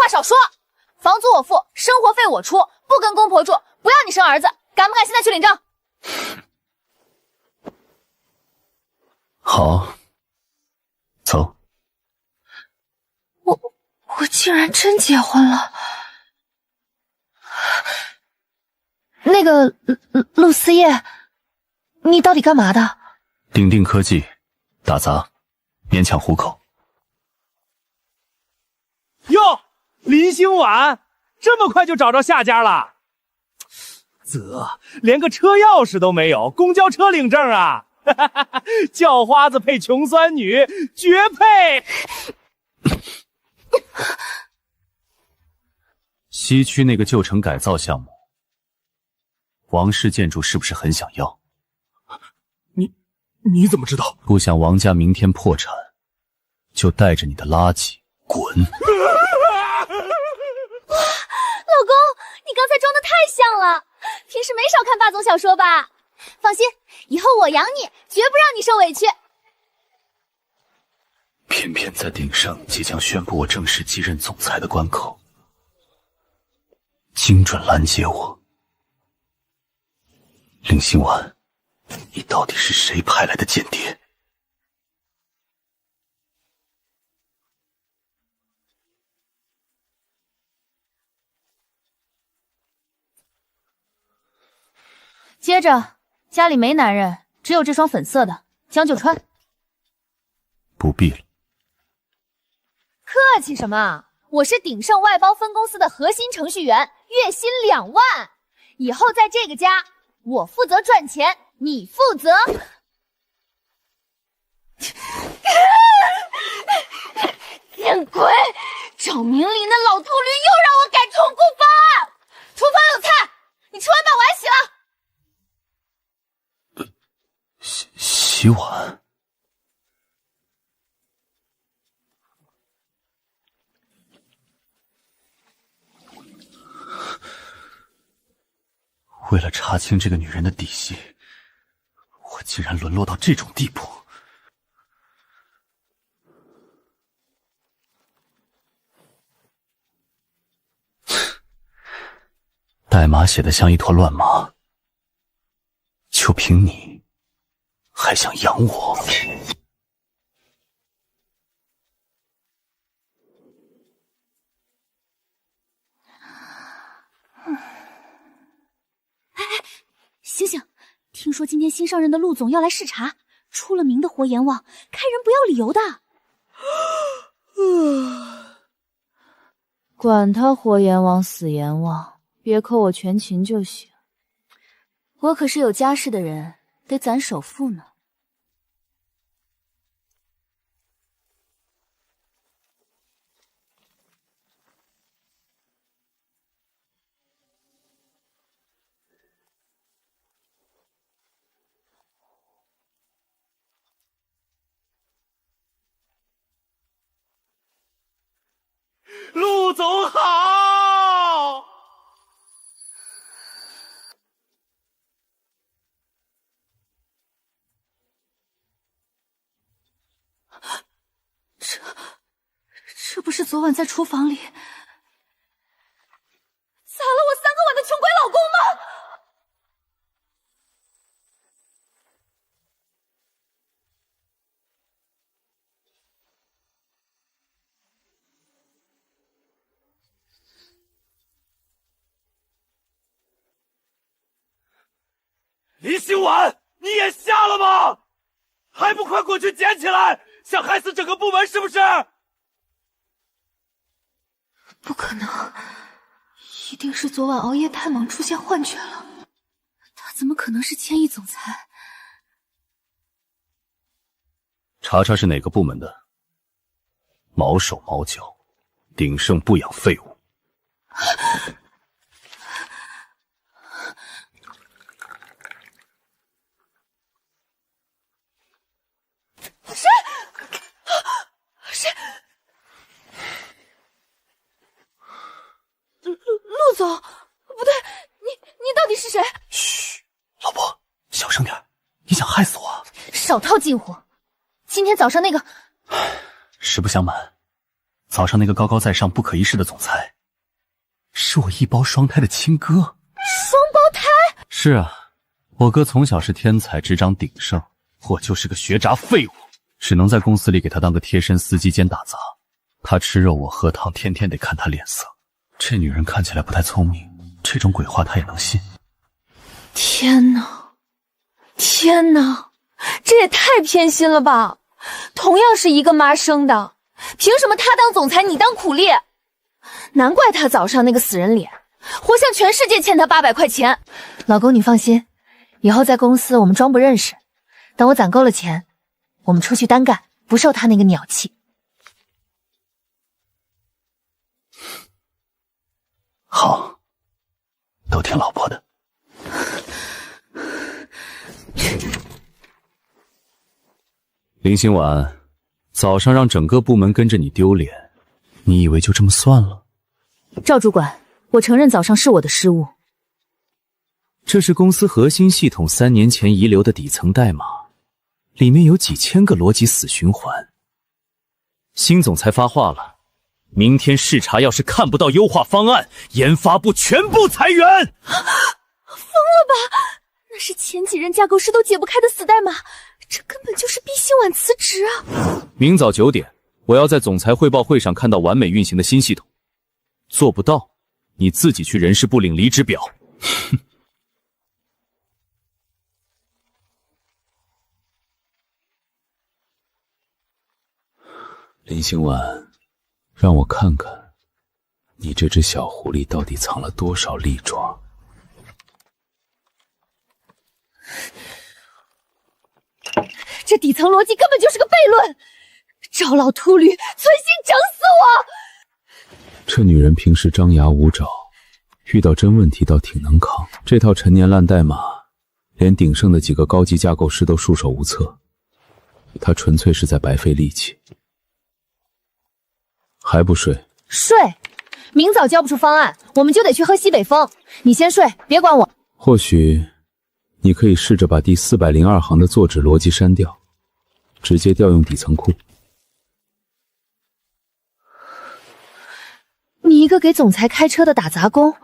话少说，房租我付，生活费我出，不跟公婆住，不要你生儿子，敢不敢现在去领证？好，走。我竟然真结婚了。那个陆思叶，你到底干嘛的？鼎定科技，打杂，勉强糊口。哟，林兴晚，这么快就找着下家了？连个车钥匙都没有，公交车领证啊！叫花子配穷酸女，绝配！西区那个旧城改造项目，王氏建筑是不是很想要？你怎么知道？不想王家明天破产，就带着你的垃圾滚！老公，你刚才装的太像了，平时没少看霸总小说吧？放心，以后我养你，绝不让你受委屈。偏偏在鼎盛即将宣布我正式继任总裁的关口，精准拦截我。林心婉，你到底是谁派来的间谍？接着，家里没男人，只有这双粉色的，将就穿。不必了。客气什么？我是鼎盛外包分公司的核心程序员，月薪2万。以后在这个家，我负责赚钱，你负责。见鬼！赵明林那老秃驴又让我改重复方案。厨房有菜，你吃完把碗洗了。洗碗？为了查清这个女人的底细，我竟然沦落到这种地步。代码写得像一坨乱麻，就凭你还想养我？醒醒！听说今天新上任的陆总要来视察，出了名的活阎王，开人不要理由的。管他活阎王死阎王，别扣我全勤就行。我可是有家室的人，得攒首付呢。陆总好！这不是昨晚在厨房里砸了我3个碗的穷鬼老公吗？林心婉，你眼瞎了吗？还不快过去捡起来！想害死整个部门是不是？不可能，一定是昨晚熬夜太忙出现幻觉了。他怎么可能是千亿总裁？查查是哪个部门的，毛手毛脚，鼎盛不养废物。谁？陆总，不对，你到底是谁？嘘，老婆，小声点，你想害死我啊？少套近乎！今天早上那个……实不相瞒，早上那个高高在上、不可一世的总裁，是我一胞双胎的亲哥。双胞胎？是啊，我哥从小是天才，执掌鼎盛，我就是个学渣废物，只能在公司里给他当个贴身司机兼打杂。他吃肉，我喝汤，天天得看他脸色。这女人看起来不太聪明，这种鬼话她也能信。天哪，天哪，这也太偏心了吧！同样是一个妈生的，凭什么他当总裁，你当苦力？难怪他早上那个死人脸，活像全世界欠他800块钱。老公，你放心，以后在公司我们装不认识，等我攒够了钱，我们出去单干，不受他那个鸟气。好，都听老婆的。林心婉，早上让整个部门跟着你丢脸，你以为就这么算了？赵主管，我承认早上是我的失误。这是公司核心系统3年前遗留的底层代码，里面有几千个逻辑死循环。新总裁发话了，明天视察要是看不到优化方案，研发部全部裁员。疯了吧？那是前几任架构师都解不开的死代码，这根本就是逼心婉辞职啊！明早9点，我要在总裁汇报会上看到完美运行的新系统。做不到，你自己去人事部领离职表。林心婉，让我看看，你这只小狐狸到底藏了多少利爪。这底层逻辑根本就是个悖论，赵老秃驴，存心整死我！这女人平时张牙舞爪，遇到真问题倒挺能扛。这套陈年烂代码，连鼎盛的几个高级架构师都束手无策，她纯粹是在白费力气。还不睡？睡，明早交不出方案，我们就得去喝西北风。你先睡，别管我。或许你可以试着把第402行的作纸逻辑删掉，直接调用底层库。你一个给总裁开车的打杂工，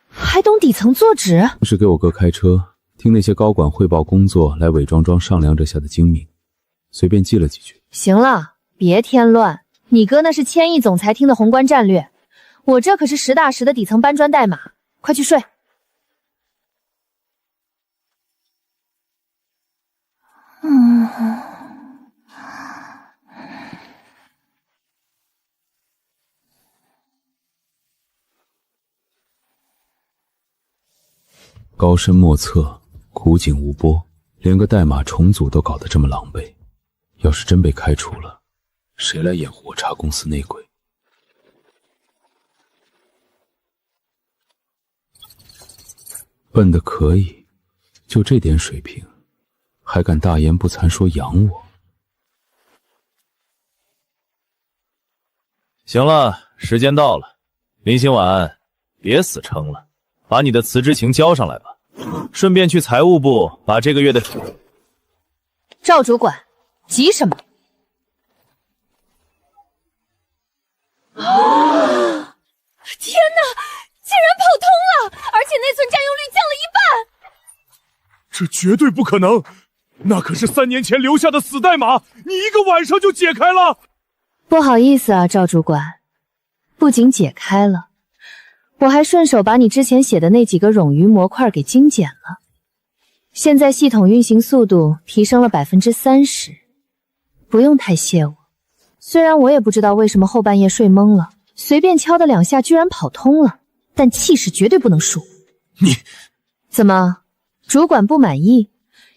还懂底层作纸？是给我哥开车，听那些高管汇报工作，来伪装上梁者下的精明，随便记了几句。行了，别添乱。你哥那是千亿总裁厅的宏观战略，我这可是实打实的底层搬砖代码，快去睡。高深莫测，苦井无波，连个代码重组都搞得这么狼狈，要是真被开除了，谁来掩护我查公司内鬼？笨的可以，就这点水平，还敢大言不惭说养我？行了，时间到了，林心婉，别死撑了，把你的辞职情交上来吧，顺便去财务部把这个月的……赵主管，急什么？天哪，竟然跑通了，而且内存占用率降了1半！这绝对不可能，那可是3年前留下的死代码，你一个晚上就解开了。不好意思啊，赵主管，不仅解开了，我还顺手把你之前写的那几个冗余模块给精简了。现在系统运行速度提升了30%，不用太谢我。虽然我也不知道为什么后半夜睡懵了，随便敲的2下居然跑通了，但气势绝对不能输。你怎么，主管不满意？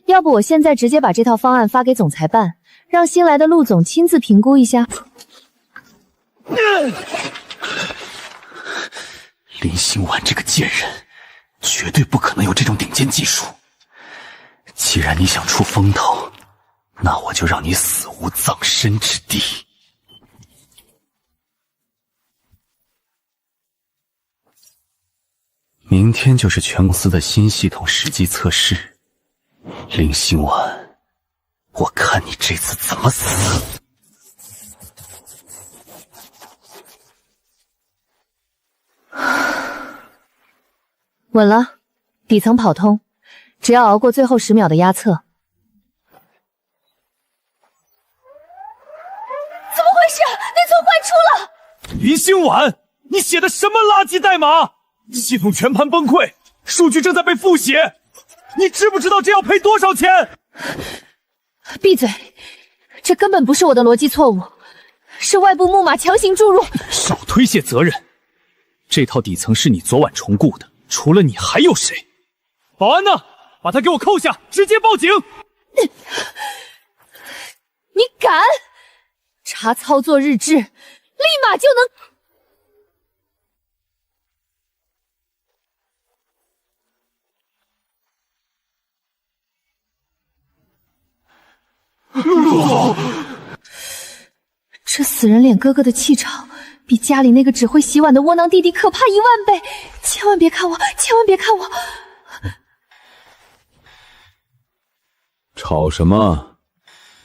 要不我现在直接把这套方案发给总裁办，让新来的陆总亲自评估一下。林心婉这个贱人，绝对不可能有这种顶尖技术。既然你想出风头，那我就让你死无葬身之地。明天就是全公司的新系统实际测试，林心婉，我看你这次怎么死！稳了，底层跑通，只要熬过最后10秒的压测。怎么回事？内存坏出了！林心婉，你写的什么垃圾代码？系统全盘崩溃，数据正在被复写。你知不知道这要赔多少钱？闭嘴！这根本不是我的逻辑错误，是外部木马强行注入。少推卸责任！这套底层是你昨晚重构的，除了你还有谁？保安呢？把他给我扣下，直接报警！你敢？查操作日志，立马就能。这死人脸哥哥的气场，比家里那个只会洗碗的窝囊弟弟可怕10000倍！千万别看我，千万别看我！吵什么？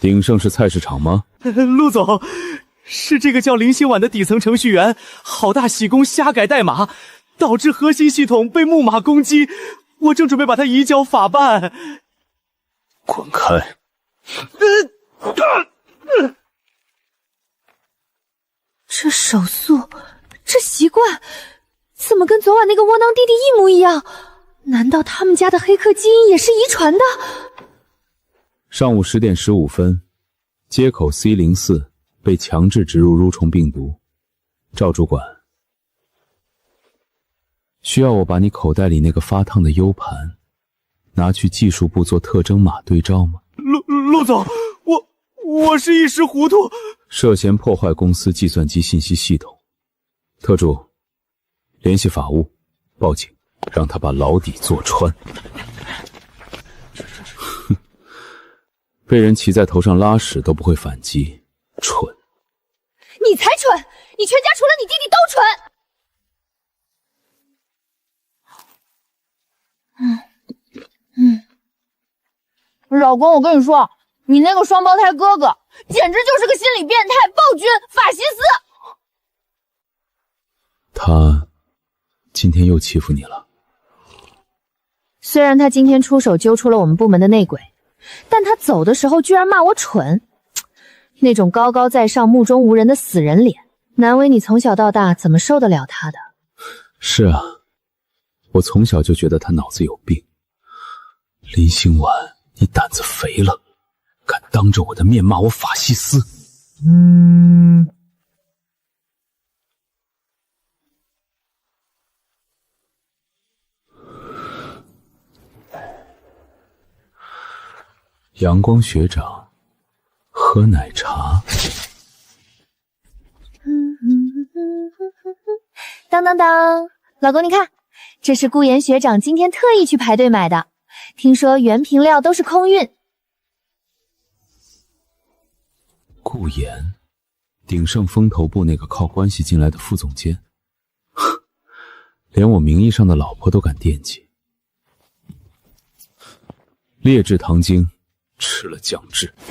鼎盛是菜市场吗？陆总，是这个叫林心婉的底层程序员好大喜功瞎改代码，导致核心系统被木马攻击，我正准备把他移交法办。滚开！这手速，这习惯，怎么跟昨晚那个窝囊弟弟一模一样？难道他们家的黑客基因也是遗传的？上午10点15分，接口 C04 被强制植入蠕虫病毒。赵主管，需要我把你口袋里那个发烫的 U 盘拿去技术部做特征码对照吗？陆总，我是一时糊涂。涉嫌破坏公司计算机信息系统，特助，联系法务，报警，让他把牢底坐穿。哼，被人骑在头上拉屎都不会反击，蠢！你才蠢！你全家除了你弟弟都蠢！老公，我跟你说，你那个双胞胎哥哥简直就是个心理变态、暴君、法西斯。他今天又欺负你了。虽然他今天出手揪出了我们部门的内鬼，但他走的时候居然骂我蠢，那种高高在上、目中无人的死人脸，难为你从小到大怎么受得了他的。是啊，我从小就觉得他脑子有病。林心婉，你胆子肥了，敢当着我的面骂我法西斯。阳光学长，喝奶茶。当当当，老公你看，这是顾妍学长今天特意去排队买的，听说原瓶料都是空运。顾妍，鼎盛风投部那个靠关系进来的副总监，连我名义上的老婆都敢惦记。劣质糖精，吃了降智。你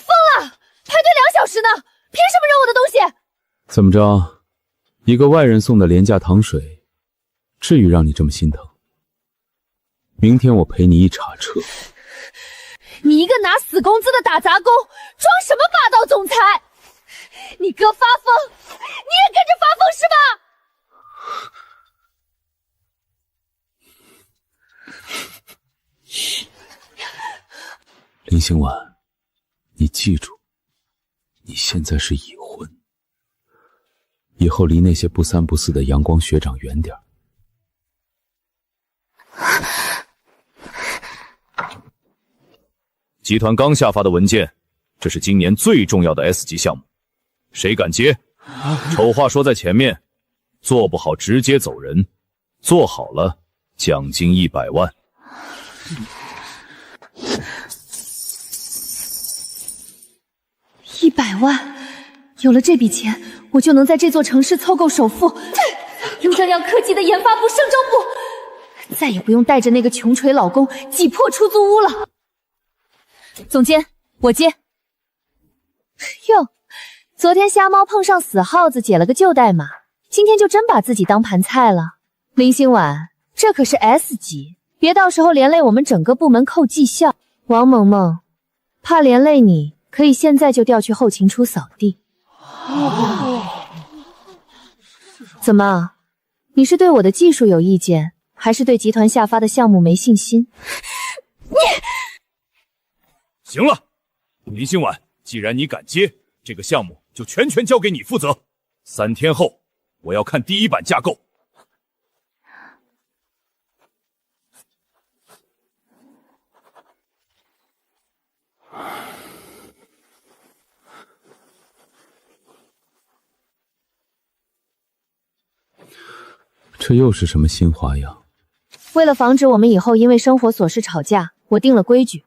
疯了！排队2小时呢，凭什么扔我的东西？怎么着？一个外人送的廉价糖水，至于让你这么心疼？明天我陪你一查车。你一个拿死工资的打杂工，装什么霸道总裁？你哥发疯，你也跟着发疯是吧？林心婉，你记住，你现在是已婚，以后离那些不三不四的阳光学长远点。集团刚下发的文件，这是今年最重要的 S 级项目，谁敢接？丑话说在前面，做不好直接走人，做好了奖金100万。100万，有了这笔钱，我就能在这座城市凑够首付，又能让科技的研发部、盛州部再也不用带着那个穷锤老公挤破出租屋了。总监，我接。哟，昨天瞎猫碰上死耗子解了个旧代码，今天就真把自己当盘菜了。林心婉，这可是 S 级，别到时候连累我们整个部门扣绩效。王萌萌，怕连累你，可以现在就调去后勤处扫地。怎么？你是对我的技术有意见，还是对集团下发的项目没信心？行了，林心婉，既然你敢接这个项目，就全权交给你负责。3天后，我要看第一版架构。这又是什么新花样？为了防止我们以后因为生活琐事吵架，我定了规矩：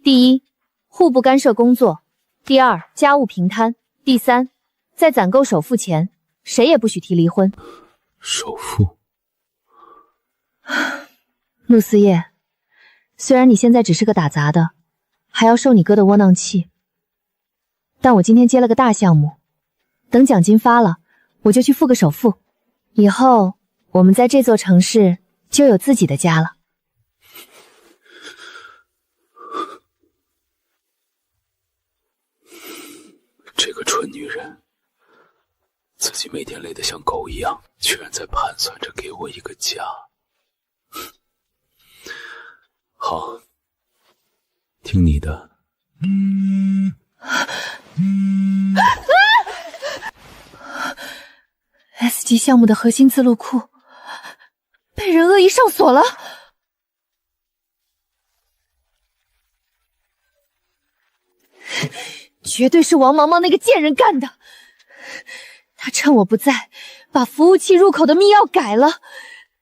第一，互不干涉工作；第二，家务平摊；第三，在攒够首付前，谁也不许提离婚。首付？陆思叶，虽然你现在只是个打杂的，还要受你哥的窝囊气，但我今天接了个大项目，等奖金发了，我就去付个首付，以后我们在这座城市就有自己的家了。这个蠢女人，自己每天累得像狗一样，居然在盘算着给我一个家。好，听你的。S 级项目的核心字录库被人恶意上锁了。绝对是王毛毛那个贱人干的。他趁我不在，把服务器入口的密钥改了，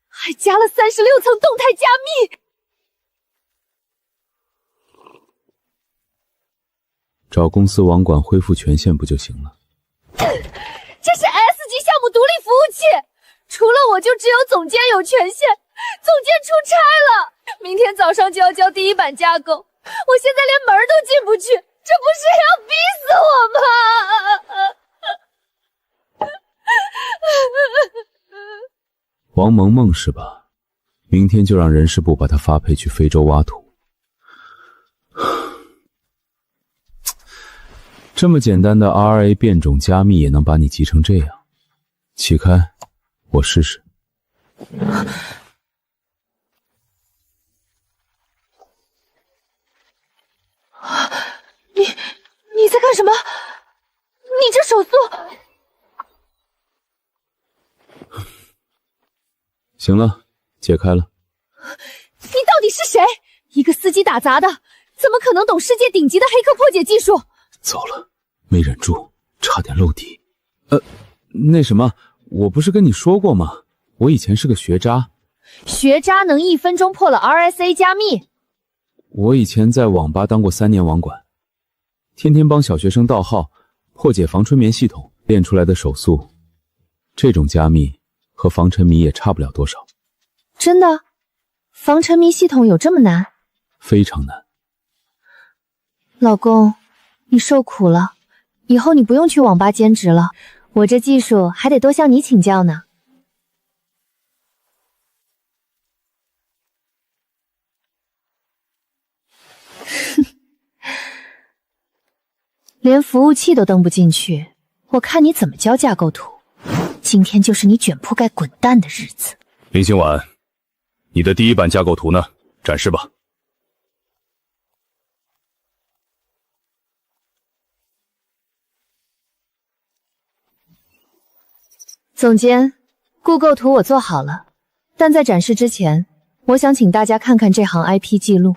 还加了36层动态加密。找公司网管恢复权限不就行了？这是 S 级项目独立服务器，除了我就只有总监有权限。总监出差了，明天早上就要交第一版架构，我现在连门都进不去，这不是要逼死我吗？王萌萌是吧？明天就让人事部把她发配去非洲挖土。这么简单的 RA 变种加密也能把你急成这样？起开，我试试。你在干什么？你这手速……行了，解开了。你到底是谁？一个司机打杂的，怎么可能懂世界顶级的黑客破解技术？糟了，没忍住，差点漏底。那什么，我不是跟你说过吗？我以前是个学渣。学渣能1分钟破了 RSA 加密？我以前在网吧当过3年网管，天天帮小学生盗号，破解防春眠系统，练出来的手速，这种加密和防沉迷也差不了多少。真的？防沉迷系统有这么难？非常难。老公，你受苦了，以后你不用去网吧兼职了，我这技术还得多向你请教呢。连服务器都登不进去，我看你怎么交架构图。今天就是你卷铺盖滚蛋的日子。林心婉，你的第一版架构图呢？展示吧。总监，固构图我做好了，但在展示之前，我想请大家看看这行 IP 记录。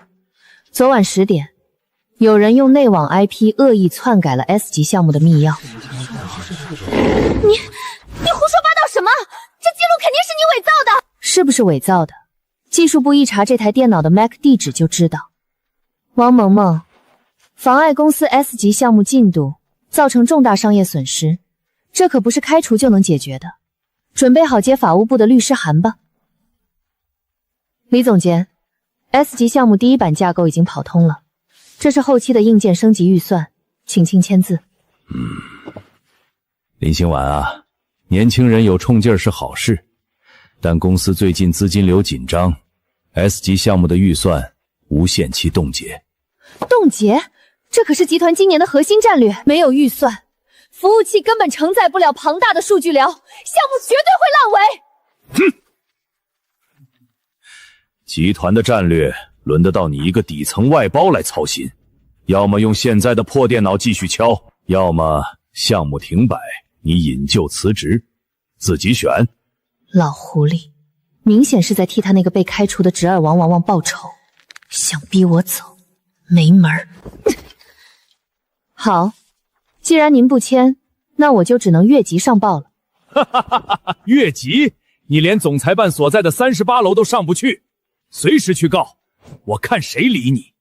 昨晚10点，有人用内网 IP 恶意篡改了 S 级项目的密钥。你胡说八道什么？这记录肯定是你伪造的。是不是伪造的？技术部一查这台电脑的 MAC 地址就知道。王萌萌，妨碍公司 S 级项目进度，造成重大商业损失，这可不是开除就能解决的。准备好接法务部的律师函吧。李总监， S 级项目第一版架构已经跑通了，这是后期的硬件升级预算，请亲签字。林心婉啊，年轻人有冲劲儿是好事，但公司最近资金流紧张 ，S 级项目的预算无限期冻结。冻结？这可是集团今年的核心战略，没有预算，服务器根本承载不了庞大的数据流，项目绝对会烂尾。哼！集团的战略轮得到你一个底层外包来操心？要么用现在的破电脑继续敲，要么项目停摆，你引咎辞职，自己选。老狐狸，明显是在替他那个被开除的侄儿王王报仇，想逼我走，没门儿。好，既然您不签，那我就只能越级上报了。哈哈哈哈！越级？你连总裁办所在的38楼都上不去，随时去告，我看谁理你。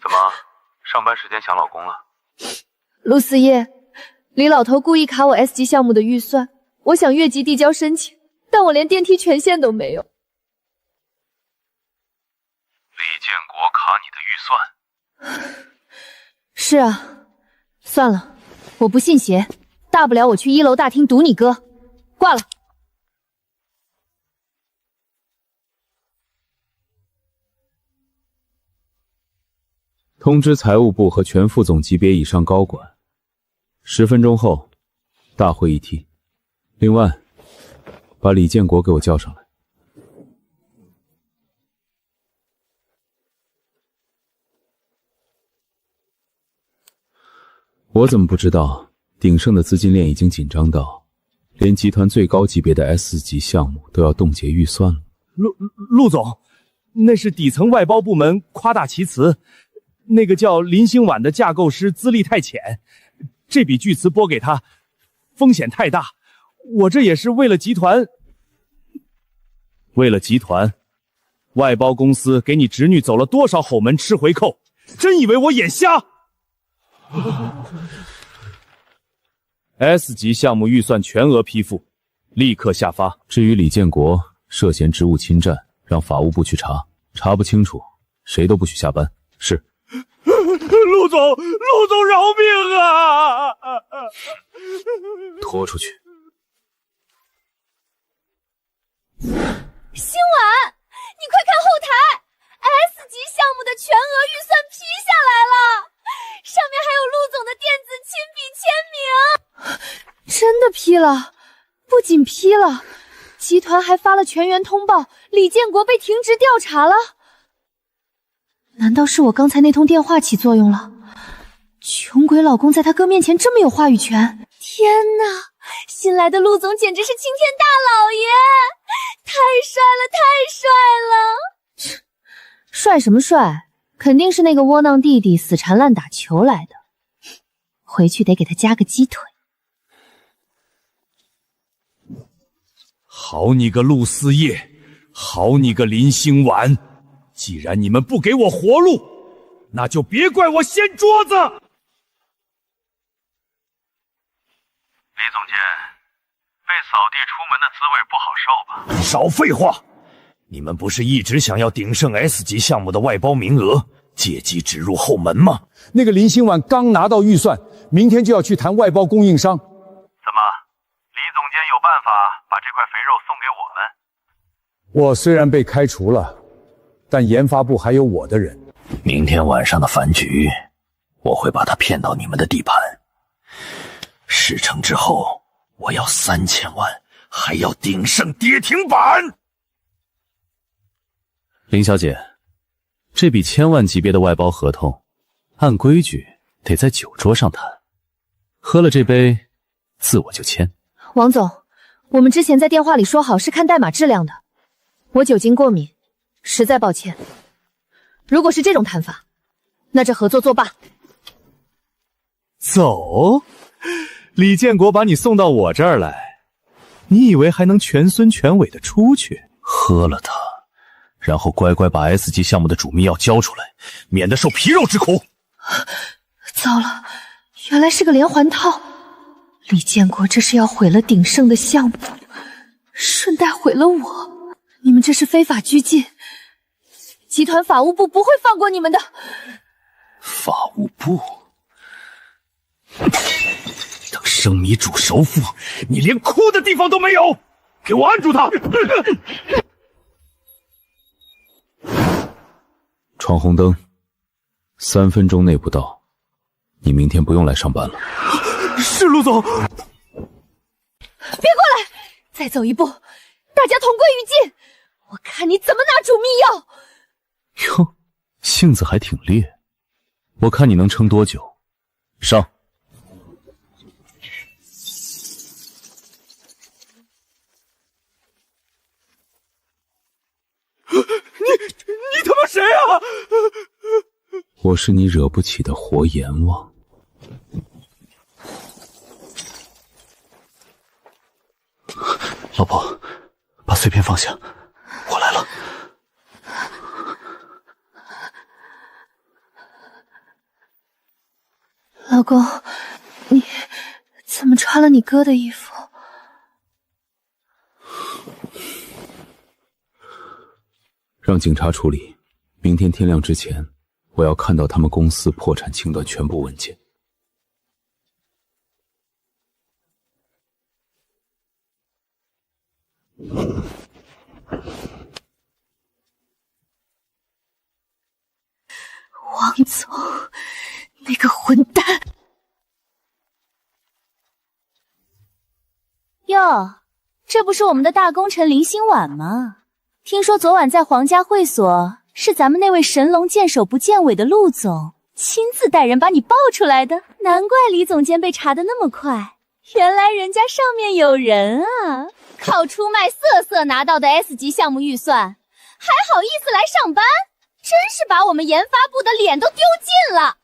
怎么，上班时间抢老公了？陆思叶，李老头故意卡我 S 级项目的预算，我想越级递交申请，但我连电梯权限都没有。李建国卡你的预算？是啊，算了，我不信邪，大不了我去1楼大厅堵你哥。挂了。通知财务部和全副总级别以上高管，10分钟后大会议梯。另外，把李建国给我叫上来。我怎么不知道鼎盛的资金链已经紧张到连集团最高级别的 S 级项目都要冻结预算了？陆总，那是底层外包部门夸大其词，那个叫林兴晚的架构师资历太浅，这笔巨资拨给他风险太大，我这也是为了集团。为了集团，外包公司给你侄女走了多少后门吃回扣？真以为我眼瞎？S 级项目预算全额批复，立刻下发。至于李建国涉嫌职务侵占，让法务部去查，查不清楚，谁都不许下班。是。陆总饶命啊！拖出去。星晚，你快看后台 ，S 级项目的全额预算批下来了，上面还有陆总的电子亲笔签名。真的批了，不仅批了，集团还发了全员通报，李建国被停职调查了。难道是我刚才那通电话起作用了？穷鬼老公在他哥面前这么有话语权？天哪，新来的陆总简直是青天大老爷，太帅了，太帅了！帅什么帅？肯定是那个窝囊弟弟死缠烂打求来的，回去得给他加个鸡腿。好你个陆思叶，好你个林兴晚！既然你们不给我活路，那就别怪我掀桌子。李总监，被扫地出门的滋味不好受吧？少废话！你们不是一直想要鼎盛 S 级项目的外包名额，借机指入后门吗？那个林兴晚刚拿到预算，明天就要去谈外包供应商。怎么，李总监有办法把这块肥肉送给我们？我虽然被开除了，但研发部还有我的人。明天晚上的饭局，我会把他骗到你们的地盘。事成之后，我要3000万，还要鼎盛跌停板。林小姐，这笔1000万级别的外包合同，按规矩得在酒桌上谈。喝了这杯，自我就签。王总，我们之前在电话里说好是看代码质量的，我酒精过敏，实在抱歉。如果是这种谈法，那这合作作罢。走，李建国把你送到我这儿来，你以为还能全孙全尾的出去？喝了它，然后乖乖把 S 级项目的主密钥交出来，免得受皮肉之苦。糟了，原来是个连环套。李建国这是要毁了鼎盛的项目，顺带毁了我。你们这是非法拘禁，集团法务部不会放过你们的。法务部？等什生米煮熟妇，你连哭的地方都没有！给我按住他！闯红灯，3分钟内不到，你明天不用来上班了。是陆总。别过来！再走一步，大家同归于尽！我看你怎么拿主密钥！哟，性子还挺烈，我看你能撑多久？上！你他妈谁啊？我是你惹不起的活阎王。老婆，把碎片放下，我来了。老公，你怎么穿了你哥的衣服？让警察处理，明天天亮之前，我要看到他们公司破产清断全部文件。王总，那个混蛋！哟，这不是我们的大功臣林心婉吗？听说昨晚在皇家会所，是咱们那位神龙见首不见尾的陆总亲自带人把你抱出来的，难怪李总监被查得那么快，原来人家上面有人啊！靠出卖色色拿到的 S 级项目预算，还好意思来上班？真是把我们研发部的脸都丢尽了！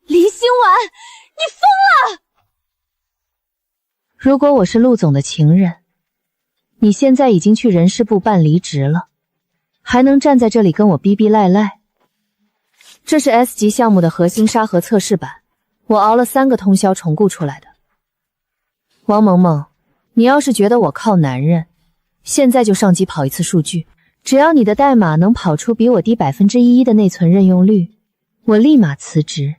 林心婉，你疯了！如果我是陆总的情人，你现在已经去人事部办离职了，还能站在这里跟我逼逼赖赖？这是 S 级项目的核心沙盒测试版，我熬了3个通宵重构出来的。王萌萌，你要是觉得我靠男人，现在就上机跑一次数据，只要你的代码能跑出比我低1%的内存任用率，我立马辞职，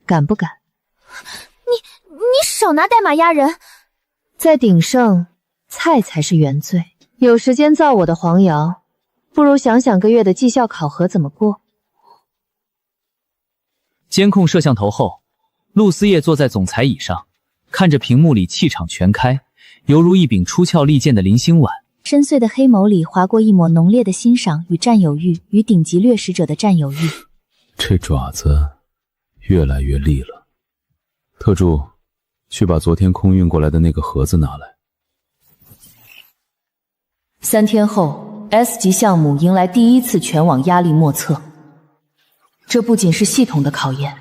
敢不敢？你少拿代码压人！在鼎盛，菜才是原罪。有时间造我的黄谣，不如想想个月的绩效考核怎么过。监控摄像头后，陆思叶坐在总裁椅上，看着屏幕里气场全开，犹如一柄出鞘利剑的林心婉。深邃的黑眸里划过一抹浓烈的欣赏与占有欲，与顶级掠食者的占有欲。这爪子越来越利了。特助，去把昨天空运过来的那个盒子拿来。3天后 ，S 级项目迎来第一次全网压力莫测。这不仅是系统的考验，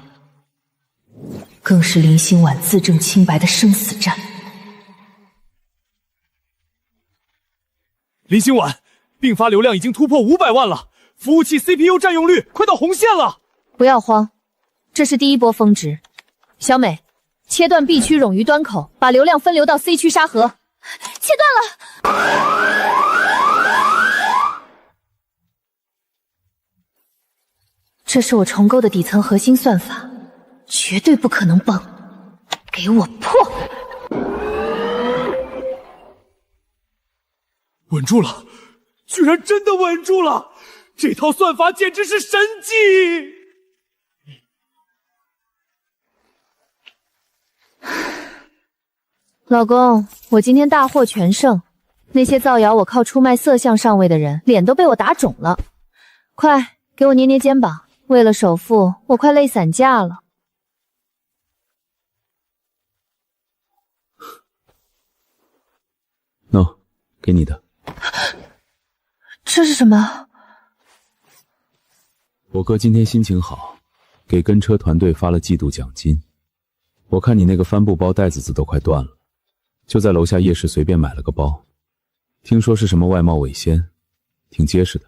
更是林心婉自证清白的生死战。林心婉，并发流量已经突破500万了，服务器 CPU 占用率快到红线了。不要慌，这是第一波峰值。小美，切断 B 区冗余端口，把流量分流到 C 区沙盒。切断了。这是我重构的底层核心算法，绝对不可能崩，给我破！稳住了，居然真的稳住了！这套算法简直是神技！老公，我今天大获全胜，那些造谣我靠出卖色相上位的人，脸都被我打肿了。快给我捏捏肩膀，为了首付，我快累散架了。喏，给你的。这是什么？我哥今天心情好，给跟车团队发了季度奖金。我看你那个帆布包带子都快断了，就在楼下夜市随便买了个包，听说是什么外贸尾纤，挺结实的，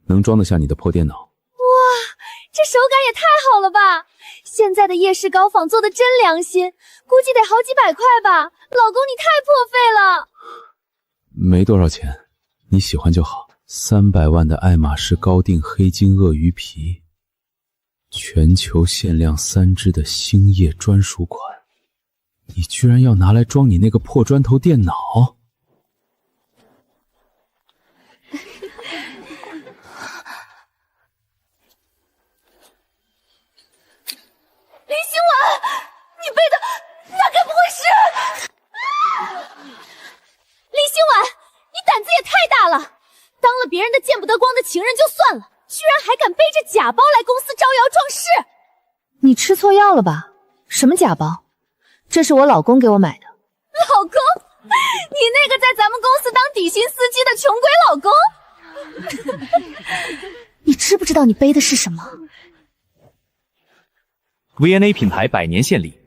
能装得下你的破电脑。哇，这手感也太好了吧！现在的夜市高仿做的真良心，估计得好几百块吧。老公，你太破费了。没多少钱，你喜欢就好。300万的爱马仕高定黑金鳄鱼皮，全球限量3只的星夜专属款，你居然要拿来装你那个破砖头电脑？林心婉，你背的那该不会是……林心婉，你胆子也太大了！当了别人的见不得光的情人就算了，居然还敢背着假包来公司招摇撞势！你吃错药了吧？什么假包？这是我老公给我买的。老公，你那个在咱们公司当底薪司机的穷鬼老公，你知不知道你背的是什么？ VNA 品牌100年献礼，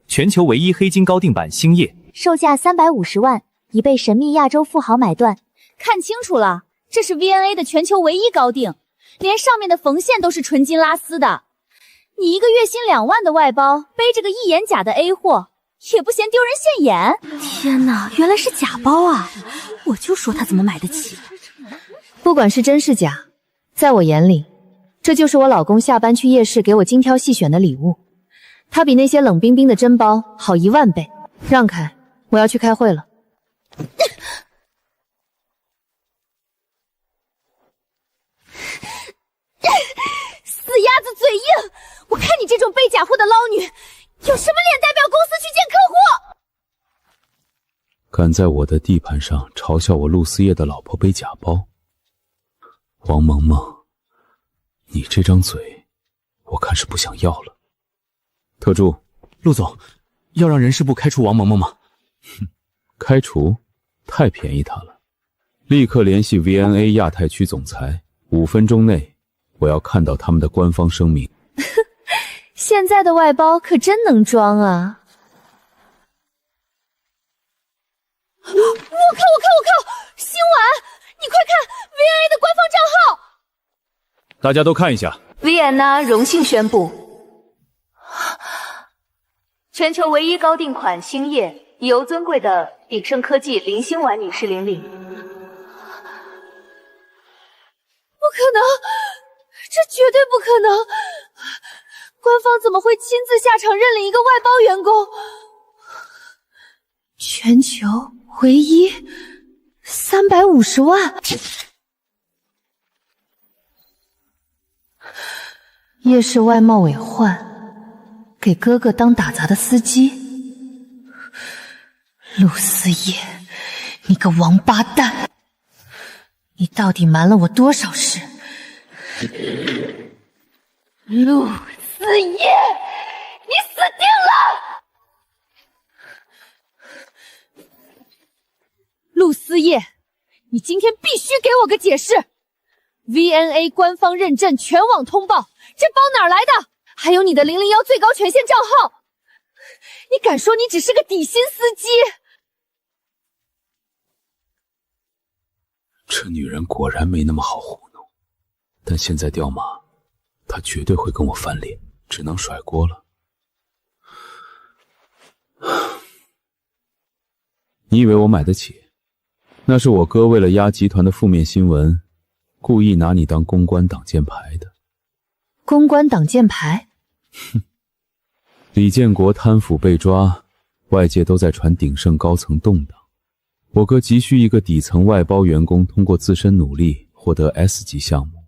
全球唯一黑金高定版星夜，售价350万，已被神秘亚洲富豪买断。看清楚了，这是 VNA 的全球唯一高定，连上面的缝线都是纯金拉丝的。你一个月薪2万的外包，背着个1眼假的 A 货，也不嫌丢人现眼？天哪，原来是假包啊！我就说他怎么买得起。不管是真是假，在我眼里，这就是我老公下班去夜市给我精挑细选的礼物。它比那些冷冰冰的真包好1万倍。让开，我要去开会了。死鸭子嘴硬！我看你这种背假货的捞女，有什么脸代表公司去见客户？敢在我的地盘上嘲笑我陆思叶的老婆背假包，王萌萌，你这张嘴，我看是不想要了。特助，陆总，要让人事部开除王萌萌吗？哼，开除？太便宜他了。立刻联系 VNA 亚太区总裁，5分钟内我要看到他们的官方声明。现在的外包可真能装啊！我靠！新婉，你快看 VNA 的官方账号！大家都看一下。Vienna 荣幸宣布，全球唯一高定款星夜已由尊贵的鼎盛科技林心婉女士领领。不可能，这绝对不可能！官方怎么会亲自下场认领一个外包员工？全球唯一350万！夜市外贸委换，给哥哥当打杂的司机。陆思叶，你个王八蛋！你到底瞒了我多少事？陆思叶，你死定了！陆思叶，你今天必须给我个解释 ！VNA 官方认证，全网通报，这包哪儿来的？还有你的001最高权限账号，你敢说你只是个底薪司机？这女人果然没那么好糊弄，但现在掉马，她绝对会跟我翻脸，只能甩锅了。你以为我买得起？那是我哥为了压集团的负面新闻，故意拿你当公关挡箭牌的。公关挡箭牌？哼，李建国贪腐被抓，外界都在传鼎盛高层动荡。我哥急需一个底层外包员工通过自身努力获得 S 级项目，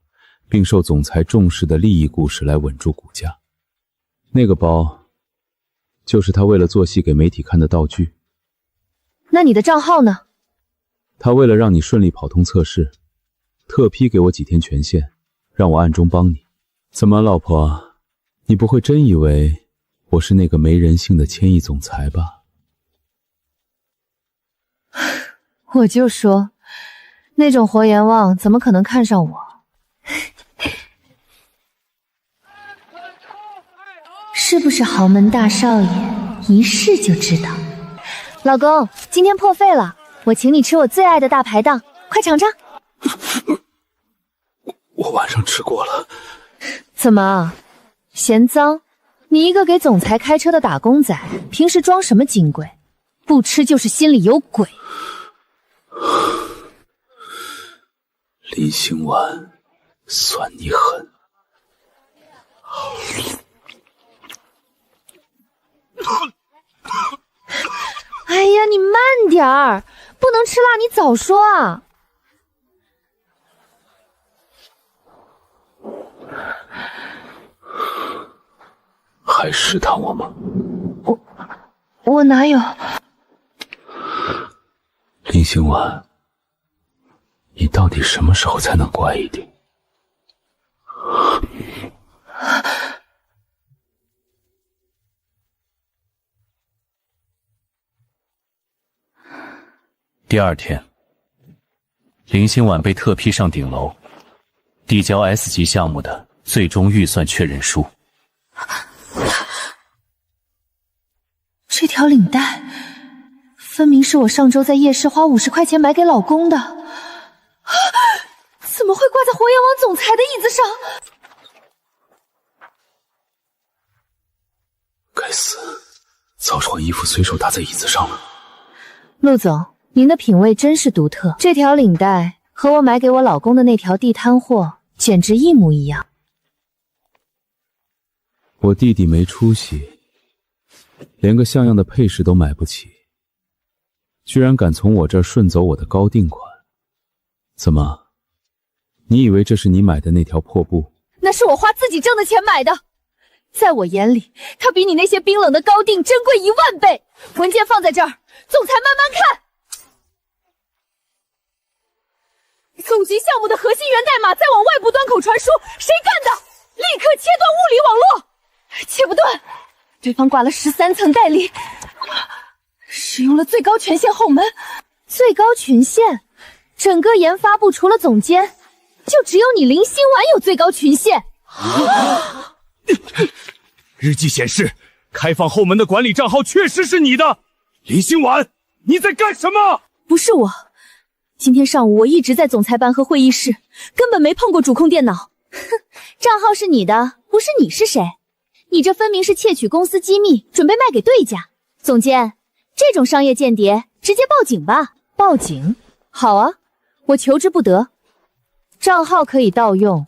并受总裁重视的利益故事来稳住股价。那个包，就是他为了做戏给媒体看的道具。那你的账号呢？他为了让你顺利跑通测试，特批给我几天权限，让我暗中帮你。怎么，老婆，你不会真以为我是那个没人性的千亿总裁吧？我就说，那种活阎王怎么可能看上我？是不是豪门大少爷？一试就知道。老公，今天破费了，我请你吃我最爱的大排档，快尝尝。我晚上吃过了。怎么，嫌脏？你一个给总裁开车的打工仔，平时装什么金贵？不吃就是心里有鬼。林心婉，算你狠！哎呀，你慢点儿，不能吃辣，你早说啊！还试探我吗？我哪有？林心婉，你到底什么时候才能乖一点？第二天，林心婉被特批上顶楼，递交 S 级项目的最终预算确认书。这条领带分明是我上周在夜市花50块钱买给老公的，怎么会挂在火焰王总裁的椅子上？该死，早穿衣服随手搭在椅子上了。陆总，您的品味真是独特，这条领带和我买给我老公的那条地摊货简直一模一样。我弟弟没出息，连个像样的配饰都买不起，居然敢从我这儿顺走我的高定款。怎么，你以为这是你买的那条破布？那是我花自己挣的钱买的，在我眼里，它比你那些冰冷的高定珍贵10000倍。文件放在这儿，总裁慢慢看。总级项目的核心源代码在往外部端口传输，谁干的？立刻切断物理网络！切不断，对方挂了13层代理，使用了最高权限后门。最高权限？整个研发部除了总监，就只有你林心婉有最高权限。日记显示，开放后门的管理账号确实是你的。林心婉，你在干什么？不是我，今天上午我一直在总裁办和会议室，根本没碰过主控电脑。哼，账号是你的，不是你是谁？你这分明是窃取公司机密，准备卖给对家。总监，这种商业间谍，直接报警吧。报警？好啊，我求之不得。账号可以盗用，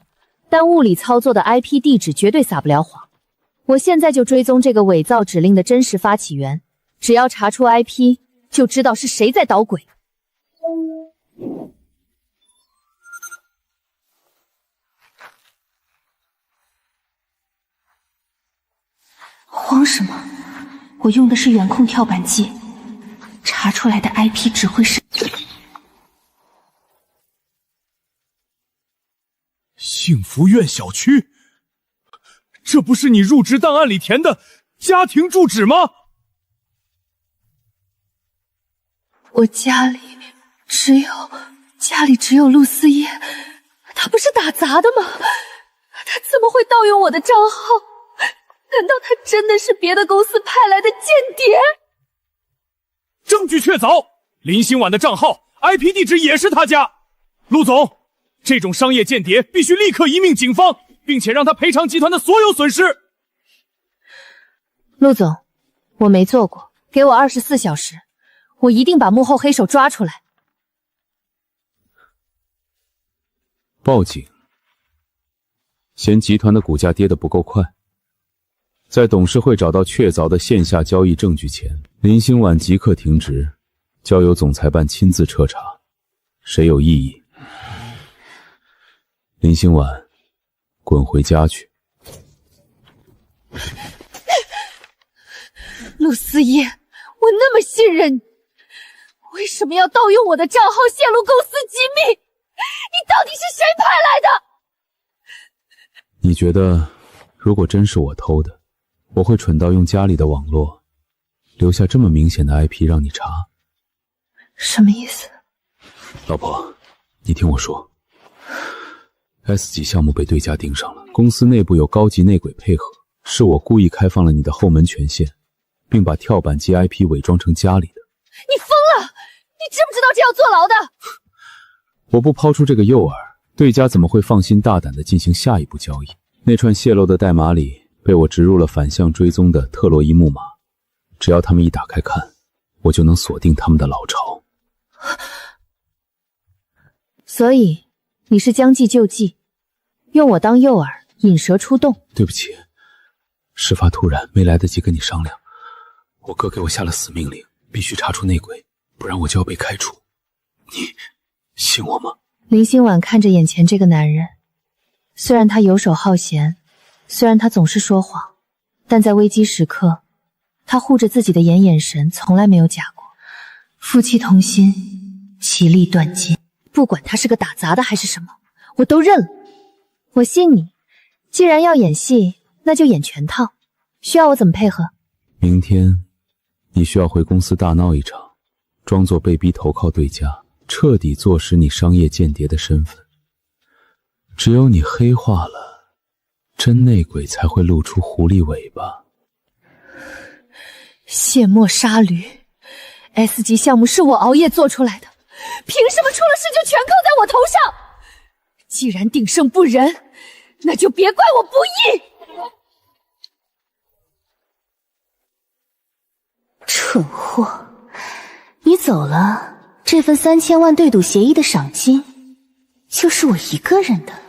但物理操作的 IP 地址绝对撒不了谎。我现在就追踪这个伪造指令的真实发起源，只要查出 IP， 就知道是谁在捣鬼。慌什么？我用的是远控跳板机，查出来的 IP 只会是幸福苑小区，这不是你入职档案里填的家庭住址吗？我家里只有陆思叶，他不是打杂的吗？他怎么会盗用我的账号？难道他真的是别的公司派来的间谍？证据确凿，林心婉的账号 IP 地址也是他家。陆总，这种商业间谍必须立刻移命警方，并且让他赔偿集团的所有损失。陆总，我没做过，给我24小时，我一定把幕后黑手抓出来。报警？嫌集团的股价跌得不够快？在董事会找到确凿的线下交易证据前，林心婉即刻停职，交由总裁办亲自彻查，谁有异议？林心婉，滚回家去。陆思叶，我那么信任你，为什么要盗用我的账号泄露公司机密？你到底是谁派来的？你觉得，如果真是我偷的，我会蠢到用家里的网络留下这么明显的 IP 让你查？什么意思？老婆，你听我说。S 级项目被对家盯上了，公司内部有高级内鬼配合，是我故意开放了你的后门权限，并把跳板机 IP 伪装成家里的。你疯了！你知不知道这要坐牢的？我不抛出这个诱饵，对家怎么会放心大胆地进行下一步交易？那串泄露的代码里被我植入了反向追踪的特洛伊木马，只要他们一打开看，我就能锁定他们的老巢。所以你是将计就计，用我当诱饵，引蛇出洞。对不起，事发突然，没来得及跟你商量。我哥给我下了死命令，必须查出内鬼，不然我就要被开除。你信我吗？林心婉看着眼前这个男人，虽然他游手好闲，虽然他总是说谎，但在危机时刻，他护着自己的眼神从来没有假过。夫妻同心，其利断金。不管他是个打杂的还是什么，我都认了。我信你，既然要演戏，那就演全套。需要我怎么配合？明天你需要回公司大闹一场，装作被逼投靠对家，彻底坐实你商业间谍的身份。只有你黑化了，真内鬼才会露出狐狸尾巴。卸磨杀驴 ，S 级项目是我熬夜做出来的，凭什么出了事就全扣在我头上？既然鼎盛不仁，那就别怪我不义。蠢货，你走了，这份3000万对赌协议的赏金就是我一个人的了。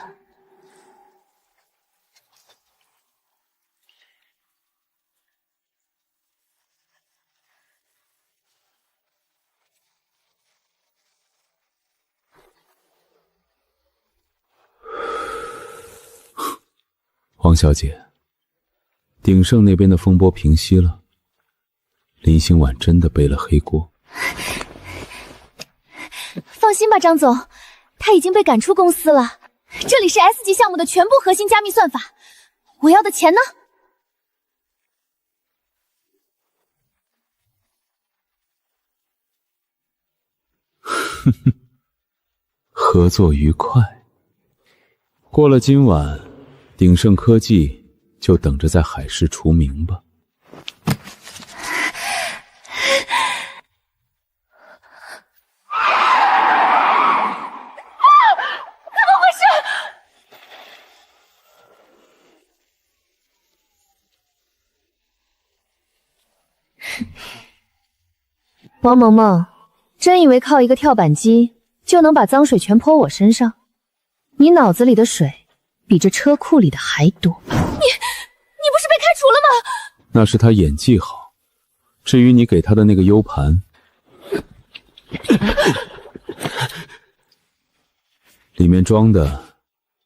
王小姐，鼎盛那边的风波平息了，林心婉真的背了黑锅。放心吧，张总，他已经被赶出公司了。这里是 S 级项目的全部核心加密算法，我要的钱呢？合作愉快。过了今晚，鼎盛科技就等着在海市除名吧。王萌萌，真以为靠一个跳板机就能把脏水全泼我身上？你脑子里的水比这车库里的还多。你不是被开除了吗？那是他演技好，至于你给他的那个 U 盘，里面装的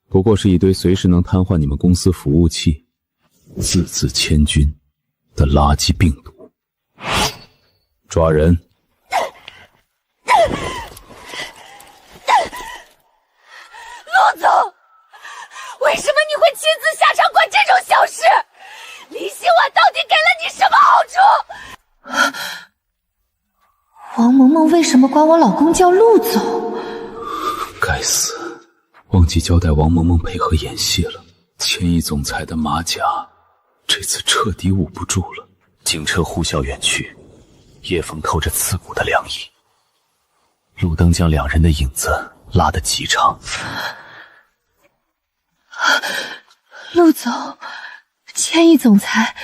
不过是一堆随时能瘫痪你们公司服务器、字字千钧的垃圾病毒。抓人！陆总，为什么你会亲自下场管这种小事？林心婉到底给了你什么好处？王萌萌为什么管我老公叫陆总？该死，忘记交代王萌萌配合演戏了。千亿总裁的马甲，这次彻底捂不住了。警车呼啸远去，夜风透着刺骨的凉意。路灯将两人的影子拉得极长。陆总，千亿总裁，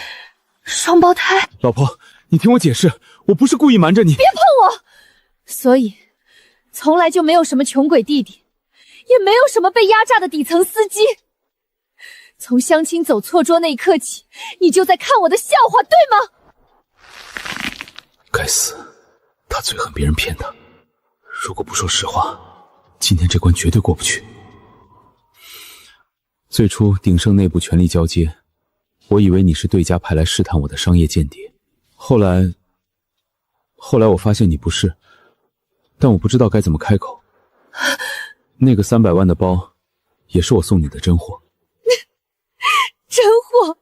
双胞胎。老婆，你听我解释，我不是故意瞒着你。别碰我！所以，从来就没有什么穷鬼弟弟，也没有什么被压榨的底层司机。从相亲走错桌那一刻起，你就在看我的笑话，对吗？该死，他最恨别人骗他。如果不说实话，今天这关绝对过不去。最初鼎盛内部权力交接，我以为你是对家派来试探我的商业间谍。后来我发现你不是，但我不知道该怎么开口。那个300万的包，也是我送你的真货。真货，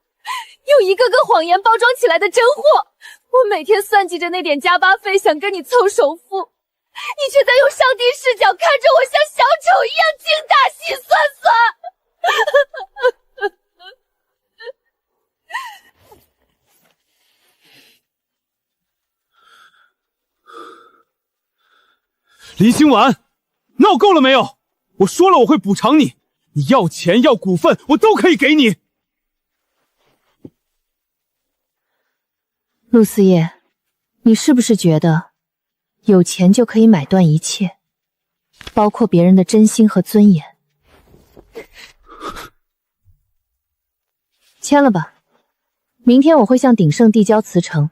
用一个个谎言包装起来的真货。我每天算计着那点加班费，想跟你凑首付，你却在用上帝视角看着我，像小丑一样精打细算。林心婉，闹够了没有？我说了我会补偿你，你要钱要股份，我都可以给你。陆思叶，你是不是觉得有钱就可以买断一切，包括别人的真心和尊严？签了吧，明天我会向鼎盛递交辞呈。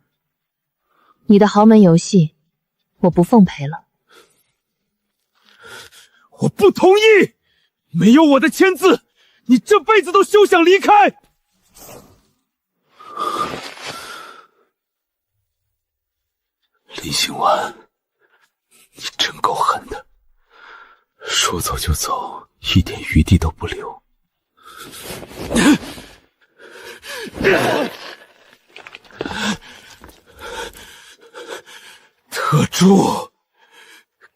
你的豪门游戏，我不奉陪了。我不同意！没有我的签字，你这辈子都休想离开！林心婉，你真够狠的，说走就走，一点余地都不留。特助，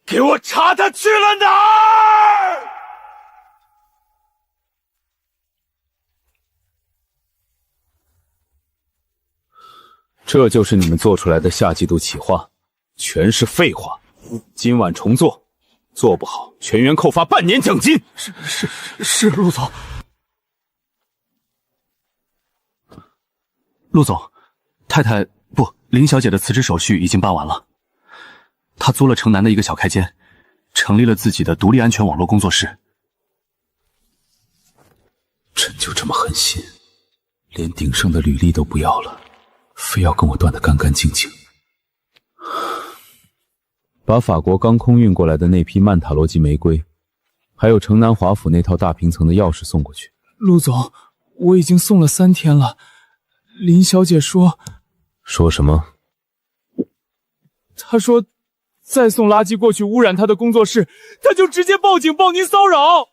给我查他去了哪儿！这就是你们做出来的下季度企划，全是废话。今晚重做，做不好全员扣发半年奖金。是，陆总。陆总，林小姐的辞职手续已经办完了。她租了城南的一个小开间，成立了自己的独立安全网络工作室。真就这么狠心，连鼎盛的履历都不要了，非要跟我断得干干净净。把法国刚空运过来的那批曼塔罗级玫瑰，还有城南华府那套大平层的钥匙送过去。陆总，我已经送了3天了。林小姐说什么？她说再送垃圾过去污染她的工作室，她就直接报警报您骚扰。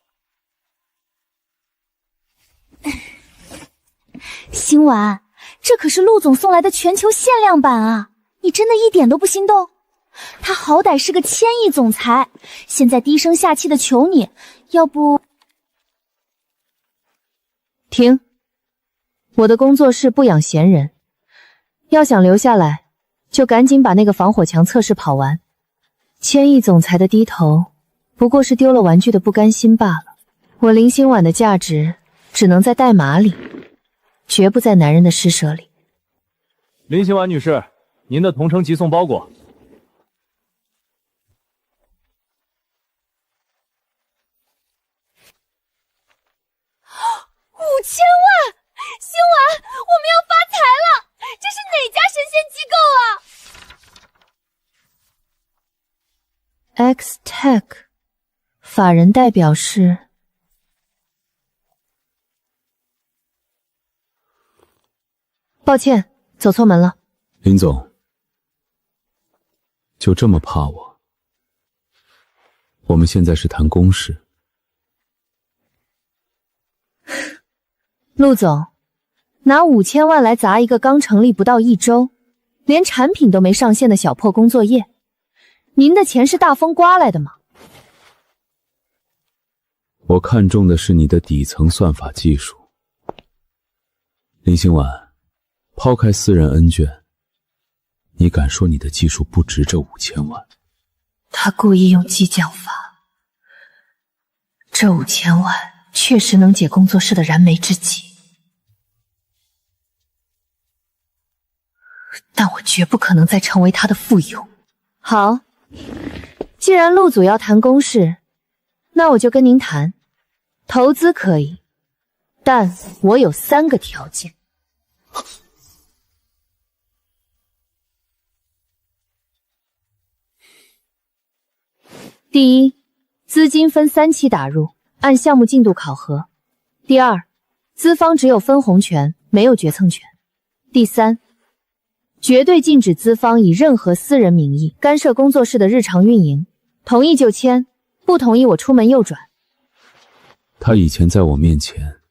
心婉，这可是陆总送来的全球限量版啊！你真的一点都不心动？他好歹是个千亿总裁，现在低声下气的求你，要不……停！我的工作室不养闲人，要想留下来，就赶紧把那个防火墙测试跑完。千亿总裁的低头，不过是丢了玩具的不甘心罢了。我林心婉的价值，只能在代码里，绝不在男人的施舍里。林心婉女士，您的同城急送包裹。5000万！心婉，我们要发财了！这是哪家神仙机构啊 ？XTech， 法人代表是……抱歉，走错门了。林总，就这么怕我？我们现在是谈公事。陆总，拿5000万来砸一个刚成立不到1周，连产品都没上线的小破工作业，您的钱是大风刮来的吗？我看中的是你的底层算法技术。林心婉，抛开私人恩眷，你敢说你的技术不值这5000万？他故意用激将法，这5000万确实能解工作室的燃眉之急，但我绝不可能再成为他的附庸。好，既然陆组要谈公事，那我就跟您谈。投资可以，但我有3个条件。第一，资金分3期打入，按项目进度考核。第二，资方只有分红权，没有决策权。第三，绝对禁止资方以任何私人名义干涉工作室的日常运营，同意就签，不同意我出门右转。他以前在我面前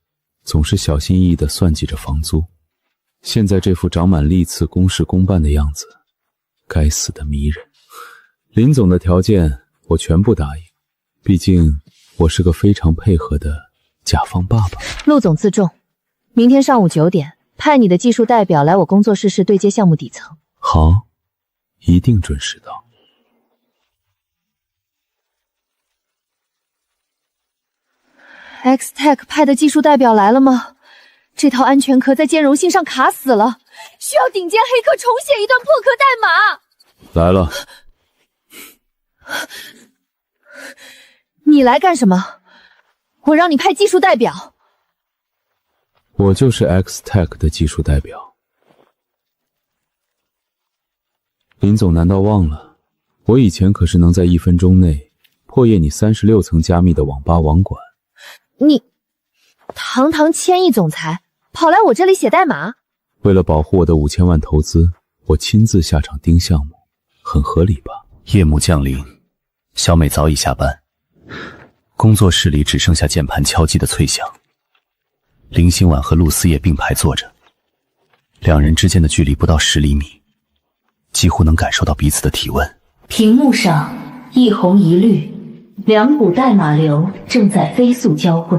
总是小心翼翼地算计着房租，现在这副长满利刺、公事公办的样子，该死的迷人。林总的条件我全部答应，毕竟我是个非常配合的甲方爸爸。陆总自重，明天上午9点派你的技术代表来我工作室对接项目底层。好，一定准时到。XTech 派的技术代表来了吗？这套安全壳在兼容性上卡死了，需要顶尖黑客重写一段破壳代码。来了。你来干什么？我让你派技术代表。我就是 X-Tech 的技术代表。林总难道忘了，我以前可是能在1分钟内破译你36层加密的网吧网管。你，堂堂千亿总裁，跑来我这里写代码？为了保护我的5000万投资，我亲自下场盯项目，很合理吧？夜幕降临，小美早已下班，工作室里只剩下键盘敲击的脆响。林心婉和陆思叶并排坐着，两人之间的距离不到10厘米，几乎能感受到彼此的体温。屏幕上一红一绿，两股代码流正在飞速交汇。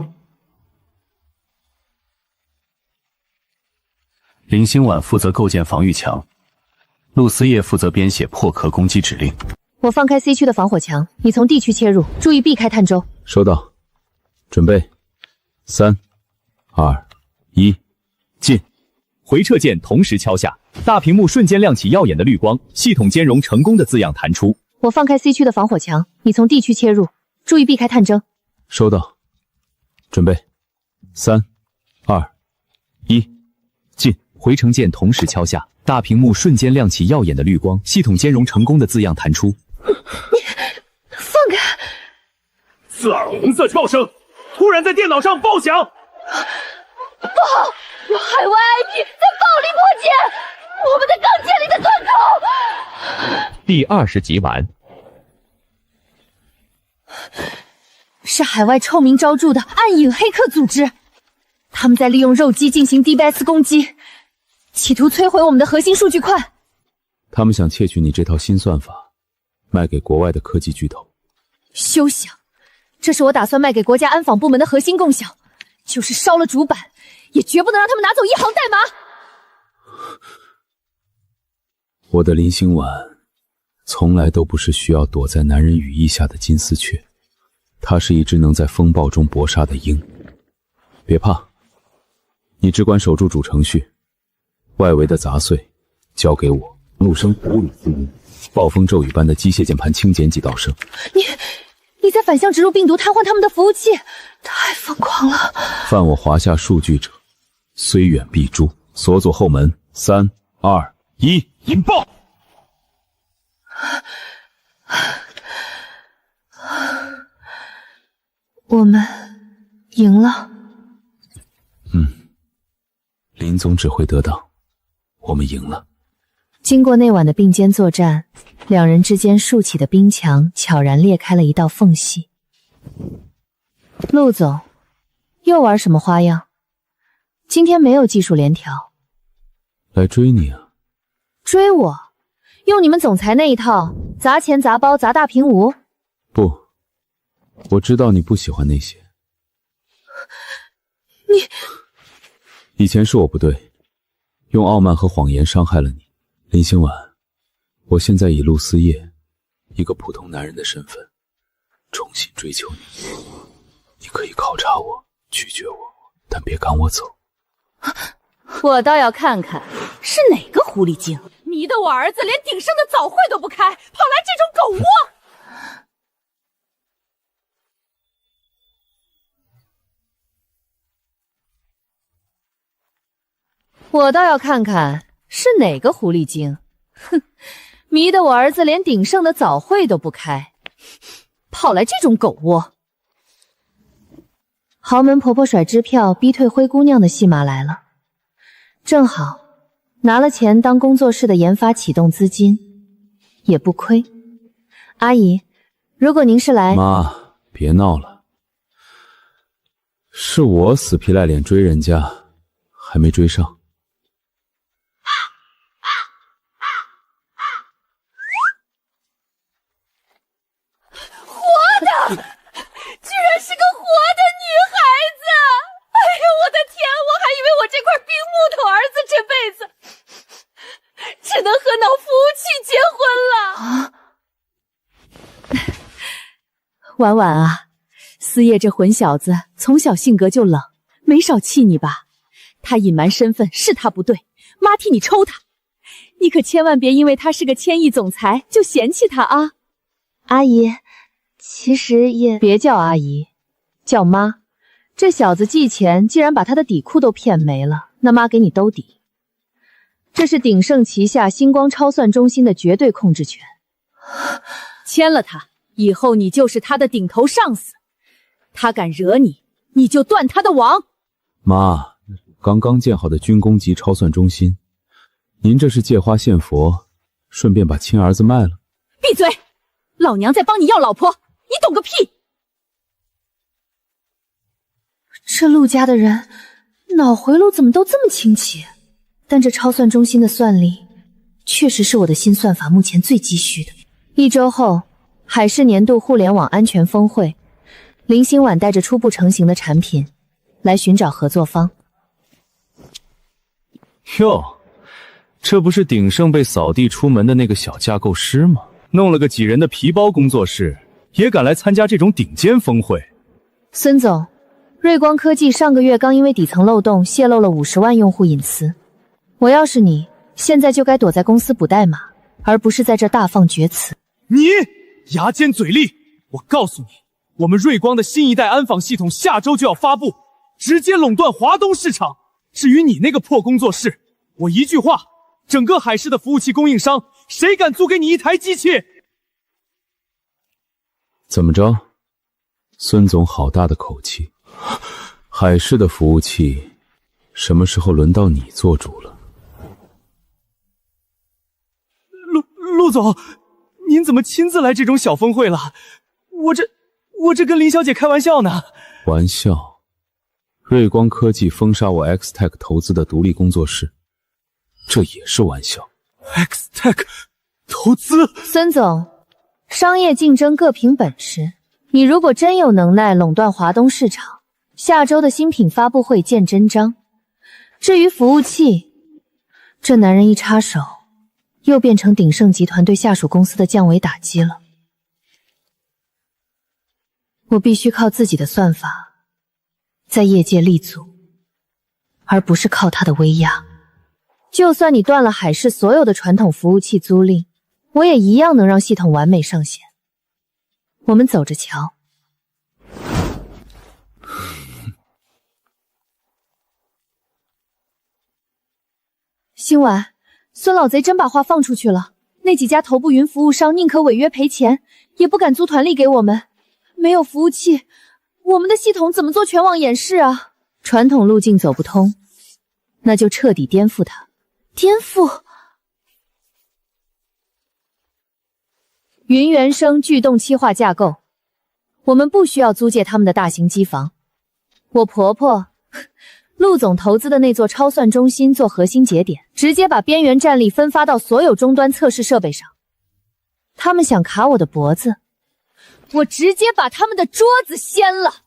林心婉负责构建防御墙，陆思叶负责编写破壳攻击指令。我放开 C 区的防火墙，你从 D 区切入，注意避开探舟。收到，准备，3、2、1，进！回撤键同时敲下，大屏幕瞬间亮起耀眼的绿光，系统兼容成功的字样弹出。我放开 C 区的防火墙，你从 D 区切入，注意避开探针。收到，准备，3、2、1，进！回城键同时敲下，大屏幕瞬间亮起耀眼的绿光，系统兼容成功的字样弹出。你放开！刺耳红色爆声突然在电脑上爆响。不好，有海外 IP 在暴力破解我们的刚建立的端口。第20集完。是海外臭名昭著的暗影黑客组织，他们在利用肉鸡进行 DBS 攻击，企图摧毁我们的核心数据块。他们想窃取你这套新算法，卖给国外的科技巨头。休想！这是我打算卖给国家安防部门的核心共享，就是烧了主板，也绝不能让他们拿走1行代码。我的林心婉从来都不是需要躲在男人羽翼下的金丝雀，她是一只能在风暴中搏杀的鹰。别怕，你只管守住主程序，外围的杂碎交给我。怒声虎语滋音，暴风骤雨般的机械键盘轻剪几道声。你在反向植入病毒，瘫痪他们的服务器，太疯狂了！犯我华夏数据者，虽远必诛。锁左后门，3、2、1，引爆！我们赢了。林总指挥得当，我们赢了。经过那晚的并肩作战，两人之间竖起的冰墙悄然裂开了一道缝隙。陆总，又玩什么花样？今天没有技术联调。来追你啊？追我？用你们总裁那一套，砸钱砸包砸大屏舞？不，我知道你不喜欢那些。你以前是我不对，用傲慢和谎言伤害了你。林心婉，我现在以陆思叶一个普通男人的身份重新追求你。你可以考察我，拒绝我，但别赶我走。我倒要看看是哪个狐狸精迷得我儿子连鼎盛的早会都不开，跑来这种狗窝。我倒要看看是哪个狐狸精，哼，迷得我儿子连鼎盛的早会都不开，跑来这种狗窝。豪门婆婆甩支票逼退灰姑娘的戏码来了，正好拿了钱当工作室的研发启动资金，也不亏。阿姨，如果您是来……妈，别闹了，是我死皮赖脸追人家，还没追上。居然是个活的女孩子！哎呦，我的天！我还以为我这块冰木头儿子这辈子只能和脑服务器结婚了。婉婉啊，思叶这混小子从小性格就冷，没少气你吧？他隐瞒身份是他不对，妈替你抽他，你可千万别因为他是个千亿总裁就嫌弃他啊！阿姨。其实也别叫阿姨，叫妈。这小子寄钱竟然把他的底裤都骗没了，那妈给你兜底。这是鼎盛旗下星光超算中心的绝对控制权，签了他，以后你就是他的顶头上司，他敢惹你，你就断他的网。妈，刚刚建好的军工级超算中心，您这是借花献佛，顺便把亲儿子卖了？闭嘴！老娘在帮你要老婆，你懂个屁！这陆家的人脑回路怎么都这么清奇？但这超算中心的算力确实是我的新算法目前最急需的。1周后，海市年度互联网安全峰会，林心婉带着初步成型的产品来寻找合作方。哟，这不是鼎盛被扫地出门的那个小架构师吗？弄了个几人的皮包工作室，也敢来参加这种顶尖峰会。孙总，瑞光科技上个月刚因为底层漏洞泄露了50万用户隐私，我要是你，现在就该躲在公司补代码，而不是在这大放厥词。你牙尖嘴利，我告诉你，我们瑞光的新一代安防系统下周就要发布，直接垄断华东市场。至于你那个破工作室，我一句话，整个海市的服务器供应商，谁敢租给你一台机器？怎么着？孙总好大的口气！海市的服务器，什么时候轮到你做主了？陆总，您怎么亲自来这种小峰会了？我这跟林小姐开玩笑呢。玩笑？瑞光科技封杀我 X-Tech 投资的独立工作室，这也是玩笑。X-Tech 投资？孙总，商业竞争各凭本事，你如果真有能耐垄断华东市场，下周的新品发布会见真章。至于服务器，这男人一插手，又变成鼎盛集团对下属公司的降维打击了。我必须靠自己的算法在业界立足，而不是靠他的威压。就算你断了海市所有的传统服务器租赁，我也一样能让系统完美上线。我们走着瞧。新婉，孙老贼真把话放出去了，那几家头部云服务商宁可违约赔钱，也不敢租团力给我们。没有服务器，我们的系统怎么做全网演示啊？传统路径走不通，那就彻底颠覆它。颠覆？云原生巨动期化架构，我们不需要租借他们的大型机房。我婆婆陆总投资的那座超算中心做核心节点，直接把边缘战力分发到所有终端测试设备上。他们想卡我的脖子，我直接把他们的桌子掀了。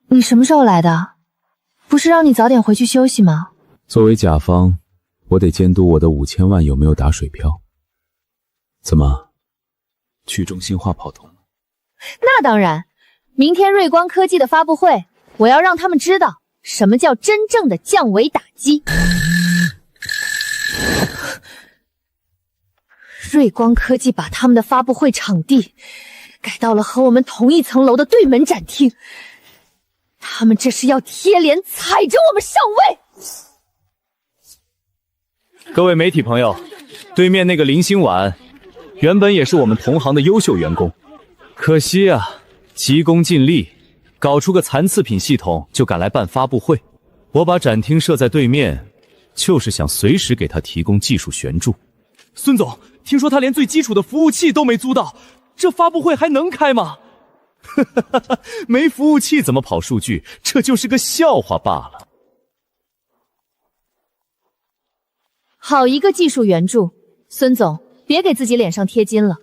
你什么时候来的？不是让你早点回去休息吗？作为甲方，我得监督我的5000万有没有打水漂。怎么，去中心化跑通了？那当然，明天瑞光科技的发布会，我要让他们知道什么叫真正的降维打击。瑞光科技把他们的发布会场地改到了和我们同一层楼的对门展厅，他们这是要贴脸踩着我们上位。各位媒体朋友，对面那个林心婉原本也是我们同行的优秀员工，可惜啊，急功近利，搞出个残次品系统就敢来办发布会。我把展厅设在对面，就是想随时给他提供技术援助。孙总，听说他连最基础的服务器都没租到，这发布会还能开吗？没服务器怎么跑数据？这就是个笑话罢了。好一个技术援助，孙总，别给自己脸上贴金了。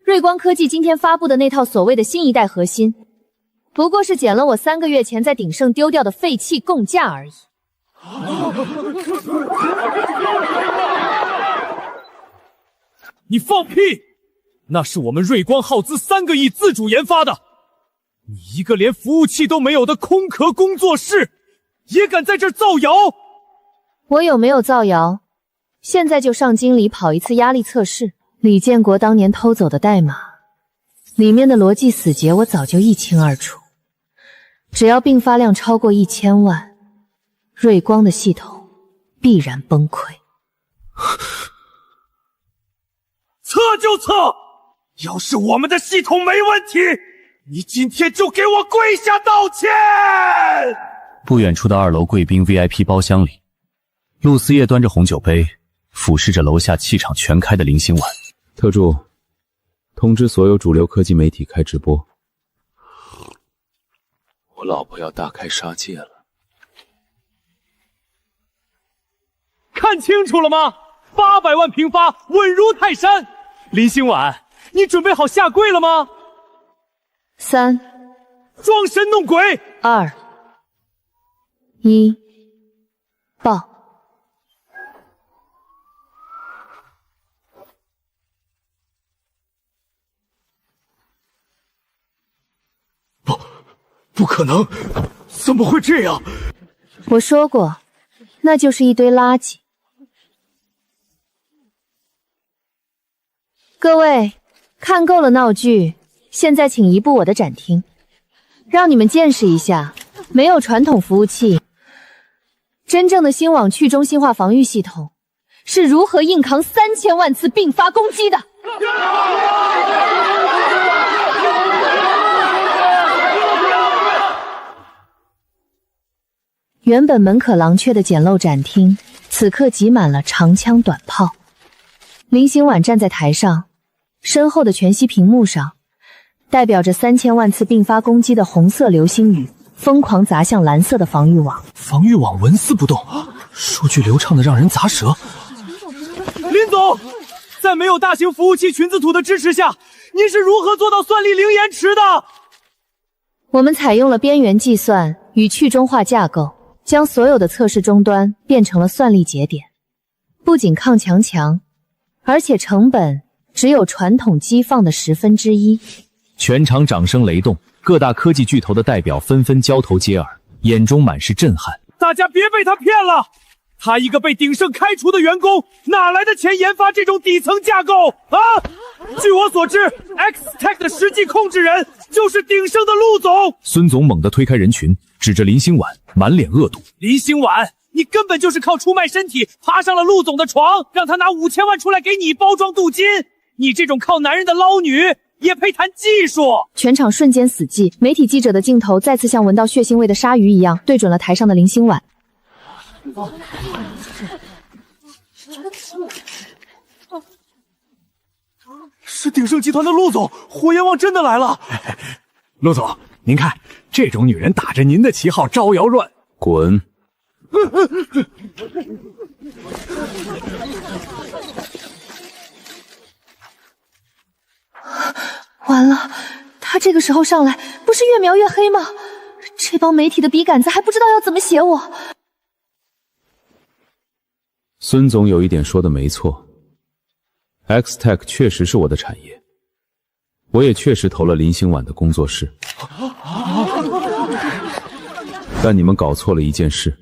瑞光科技今天发布的那套所谓的新一代核心，不过是捡了我3个月前在鼎盛丢掉的废弃供架而已。你放屁！那是我们瑞光耗资3个亿自主研发的，你一个连服务器都没有的空壳工作室，也敢在这儿造谣？我有没有造谣？现在就上经理跑一次压力测试。李建国当年偷走的代码，里面的逻辑死结我早就一清二楚。只要并发量超过1000万，瑞光的系统必然崩溃。测就测，要是我们的系统没问题，你今天就给我跪下道歉！不远处的2楼贵宾 VIP 包厢里，陆思夜端着红酒杯，俯视着楼下气场全开的林心婉。特助，通知所有主流科技媒体开直播。我老婆要大开杀戒了。看清楚了吗？800万平发，稳如泰山。林心婉，你准备好下跪了吗？3，装神弄鬼。2、1，报。不可能，怎么会这样？我说过，那就是一堆垃圾。各位，看够了闹剧，现在请移步我的展厅，让你们见识一下没有传统服务器，真正的星网去中心化防御系统是如何硬扛3000万次并发攻击的。原本门可狼雀的简陋展厅，此刻挤满了长枪短炮。林心婉站在台上，身后的全息屏幕上，代表着3000万次并发攻击的红色流星雨，疯狂砸向蓝色的防御网。防御网纹丝不动，数据流畅的让人咂舌。林总，在没有大型服务器群字图的支持下，您是如何做到算力零延迟的？我们采用了边缘计算与去中化架构，将所有的测试终端变成了算力节点，不仅抗强，而且成本只有传统机放的1/10。全场掌声雷动，各大科技巨头的代表纷纷交头接耳，眼中满是震撼。大家别被他骗了，他一个被鼎盛开除的员工，哪来的钱研发这种底层架构啊？据我所知 ，XTech 的实际控制人就是鼎盛的陆总。孙总猛地推开人群，指着林心婉，满脸恶毒。林心婉，你根本就是靠出卖身体爬上了陆总的床，让他拿5000万出来给你包装镀金。你这种靠男人的捞女，也配谈技术？全场瞬间死寂，媒体记者的镜头再次像闻到血腥味的鲨鱼一样，对准了台上的林心婉。是鼎盛集团的陆总，火焰王真的来了。陆总，您看，这种女人打着您的旗号招摇乱。滚！完了，他这个时候上来，不是越描越黑吗？这帮媒体的笔杆子还不知道要怎么写我。孙总有一点说的没错 ，XTech 确实是我的产业，我也确实投了林心婉的工作室。但你们搞错了一件事，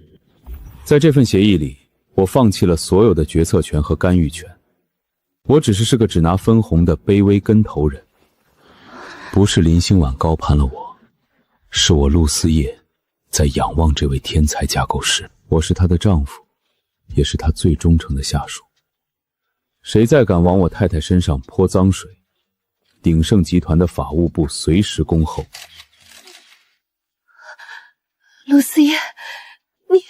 在这份协议里，我放弃了所有的决策权和干预权，我只个只拿分红的卑微跟头人。不是林心婉高攀了我，是我陆思夜在仰望这位天才架构师。我是她的丈夫，也是她最忠诚的下属。谁再敢往我太太身上泼脏水，鼎盛集团的法务部随时恭候。陆思夜，你……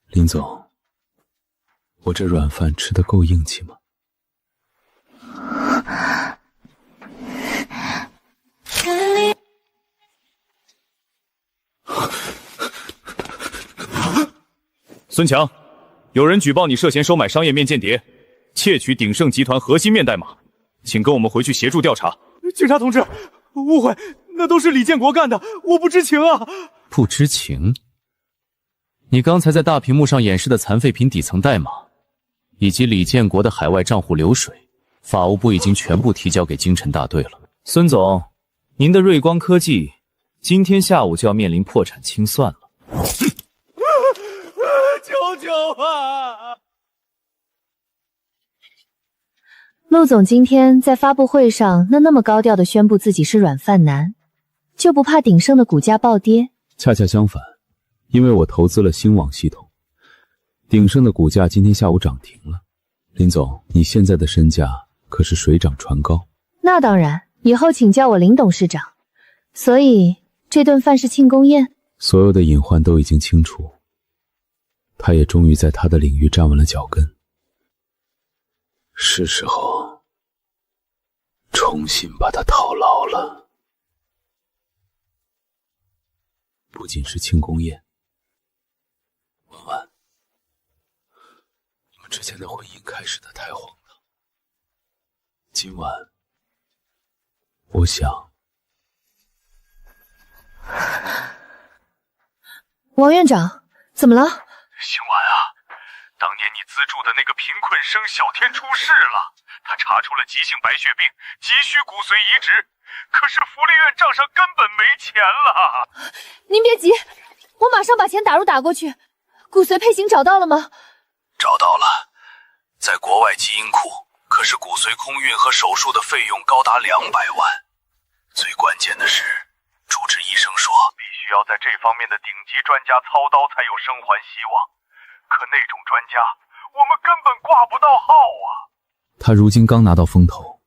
林总，我这软饭吃得够硬气吗？孙强，有人举报你涉嫌收买商业面间谍，窃取鼎盛集团核心面代码，请跟我们回去协助调查。警察同志，误会，那都是李建国干的，我不知情啊。不知情？你刚才在大屏幕上演示的残废品底层代码，以及李建国的海外账户流水，法务部已经全部提交给京城大队了。孙总，您的瑞光科技今天下午就要面临破产清算了。陆总今天在发布会上那么高调的宣布自己是软饭男，就不怕鼎盛的股价暴跌？恰恰相反，因为我投资了星网系统，鼎盛的股价今天下午涨停了。林总，你现在的身价可是水涨船高。那当然，以后请叫我林董事长。所以这顿饭是庆功宴？所有的隐患都已经清除，他也终于在他的领域站稳了脚跟，是时候重新把他套牢了。不仅是庆功宴，婉婉，我们之间的婚姻开始的太荒唐。今晚，我想。王院长，怎么了？星晚啊，当年你资助的那个贫困生小天出事了，他查出了急性白血病，急需骨髓移植，可是福利院账上根本没钱了。您别急，我马上把钱打过去。骨髓配型找到了吗？找到了，在国外基因库，可是骨髓空运和手术的费用高达200万。最关键的是，主治医生说必须要在这方面的顶级专家操刀才有生还希望，可那种专家我们根本挂不到号啊。他如今刚拿到风投，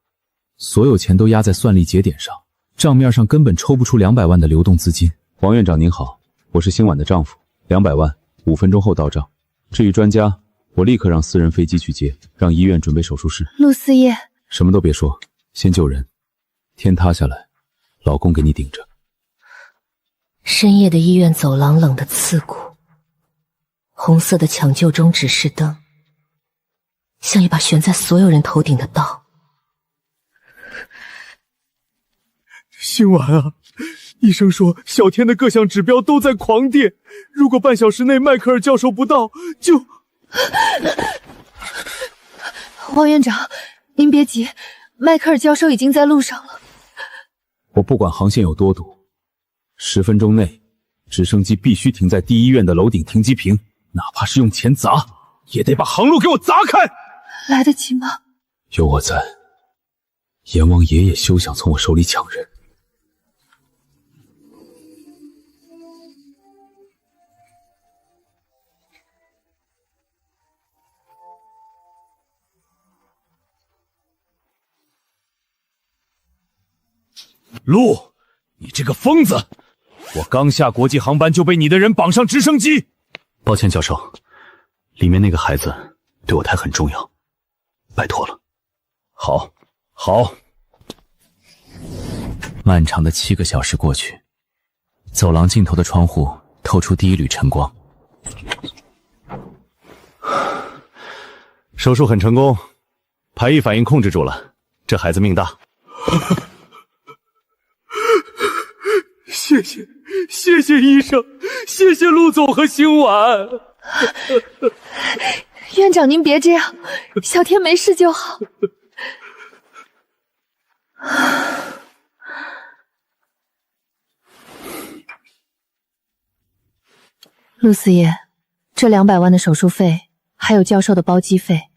所有钱都压在算力节点上，账面上根本抽不出200万的流动资金。王院长您好，我是星晚的丈夫，200万5分钟后到账。至于专家，我立刻让私人飞机去接，让医院准备手术室。陆思叶，什么都别说，先救人。天塌下来，老公给你顶着。深夜的医院走廊冷得刺骨，红色的抢救中指示灯像一把悬在所有人头顶的刀。星晚啊，医生说小天的各项指标都在狂跌，如果半小时内迈克尔教授不到，就……王院长，您别急，迈克尔教授已经在路上了。我不管航线有多堵，10分钟内，直升机必须停在第一医院的楼顶停机坪，哪怕是用钱砸，也得把航路给我砸开。来得及吗？有我在，阎王爷也休想从我手里抢人。陆，你这个疯子！我刚下国际航班就被你的人绑上直升机。抱歉，教授，里面那个孩子对我太很重要，拜托了。好，好。漫长的7个小时过去，走廊尽头的窗户透出第一缕晨光。手术很成功，排异反应控制住了，这孩子命大。谢谢医生，谢谢陆总和星晚。院长您别这样，小天没事就好。陆思叶，这200万的手术费，还有教授的包机费，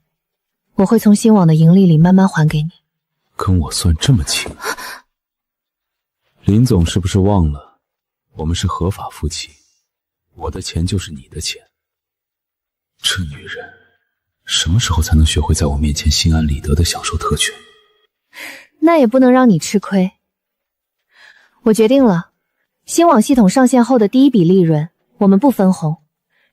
我会从星网的盈利里慢慢还给你。跟我算这么清？林总是不是忘了，我们是合法夫妻，我的钱就是你的钱。这女人什么时候才能学会在我面前心安理得地享受特权？那也不能让你吃亏。我决定了，星网系统上线后的第一笔利润，我们不分红，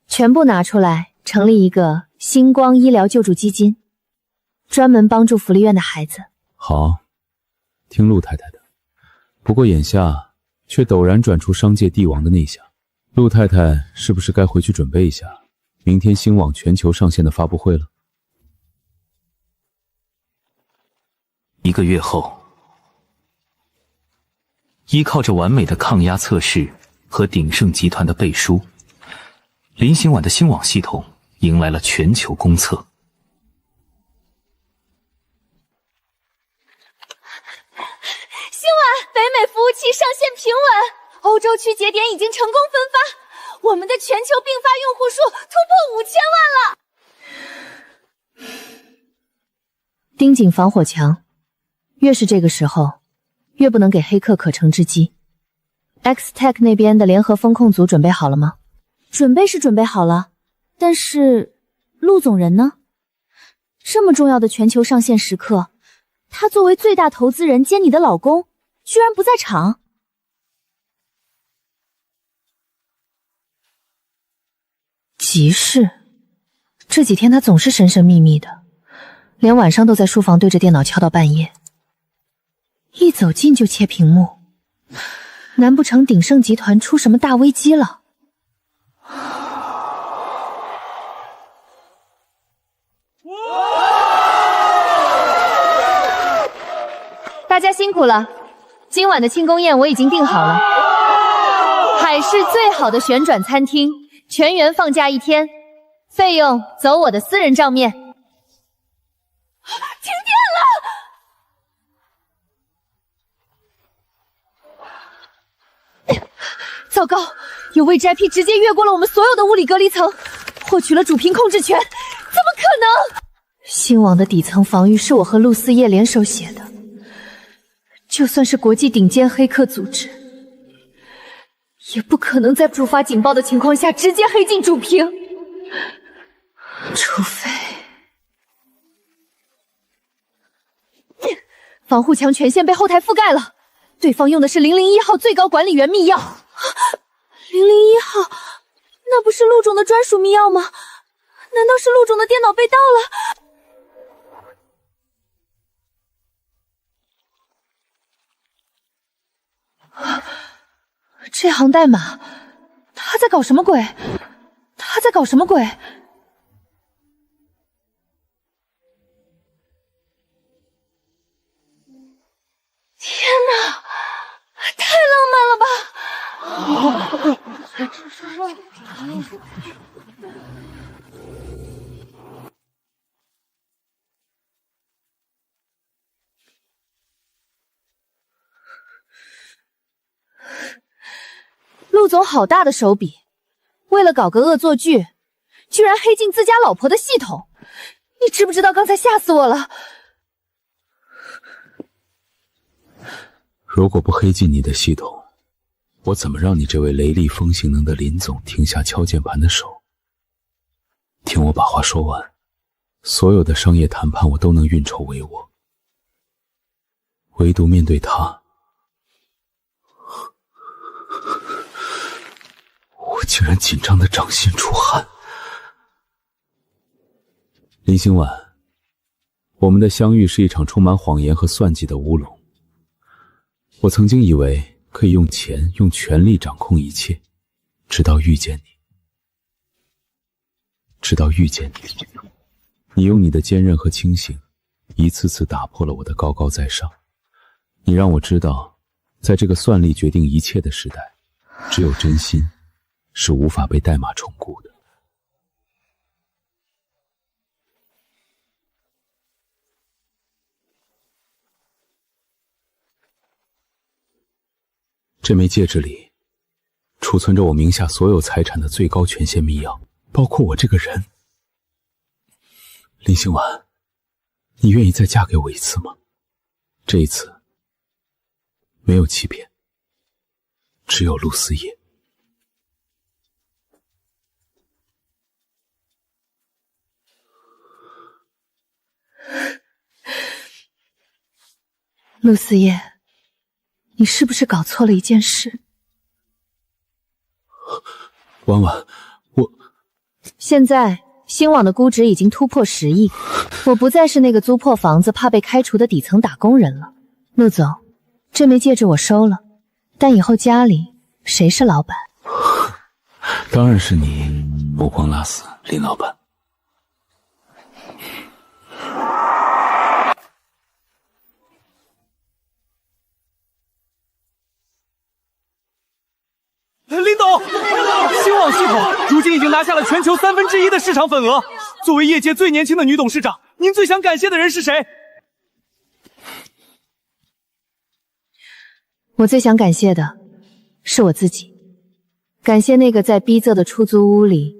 全部拿出来成立一个星光医疗救助基金，专门帮助福利院的孩子。好，听陆太太的。不过眼下却陡然转出商界帝王的内饷，陆太太是不是该回去准备一下明天星网全球上线的发布会了？1个月后，依靠着完美的抗压测试和鼎盛集团的背书，林星晚的星网系统迎来了全球公测。星晚北美服务器上线平稳，欧洲区节点已经成功分发，我们的全球并发用户数突破5000万了。盯紧防火墙，越是这个时候，越不能给黑客可乘之机。X-Tech 那边的联合风控组准备好了吗？准备是准备好了，但是陆总人呢？这么重要的全球上线时刻，他作为最大投资人兼你的老公，居然不在场。急事，这几天他总是神神秘秘的，连晚上都在书房对着电脑敲到半夜，一走近就切屏幕。难不成鼎盛集团出什么大危机了？大家辛苦了，今晚的庆功宴我已经订好了，海市最好的旋转餐厅，全员放假1天，费用走我的私人账面。停电了！糟糕，有位 IP 直接越过了我们所有的物理隔离层，获取了主屏控制权，怎么可能？星网的底层防御是我和陆思叶联手写的，就算是国际顶尖黑客组织，也不可能在触发警报的情况下直接黑进主屏，除非防护墙权限被后台覆盖了，对方用的是001号最高管理员密钥。001号，那不是陆总的专属密钥吗？难道是陆总的电脑被盗了？这行代码，他在搞什么鬼？他在搞什么鬼？天哪，太浪漫了吧！陆总好大的手笔，为了搞个恶作剧，居然黑进自家老婆的系统。你知不知道刚才吓死我了？如果不黑进你的系统，我怎么让你这位雷厉风行能的林总停下敲键盘的手？听我把话说完，所有的商业谈判我都能运筹帷幄，唯独面对他，我竟然紧张的掌心出汗。林星晚，我们的相遇是一场充满谎言和算计的乌龙。我曾经以为可以用钱、用权力掌控一切，直到遇见你。直到遇见你，你用你的坚韧和清醒，一次次打破了我的高高在上。你让我知道，在这个算力决定一切的时代，只有真心是无法被代码重估的。这枚戒指里储存着我名下所有财产的最高权限密钥，包括我这个人。林星晚，你愿意再嫁给我一次吗？这一次没有欺骗，只有陆思叶。陆思叶，你是不是搞错了一件事？婉婉，现在星网的估值已经突破10亿，我不再是那个租破房子怕被开除的底层打工人了。陆总，这枚戒指我收了，但以后家里谁是老板？当然是你，目光拉丝，林老板。林董，星网系统如今已经拿下了全球1/3的市场份额。作为业界最年轻的女董事长，您最想感谢的人是谁？我最想感谢的是我自己，感谢那个在逼仄的出租屋里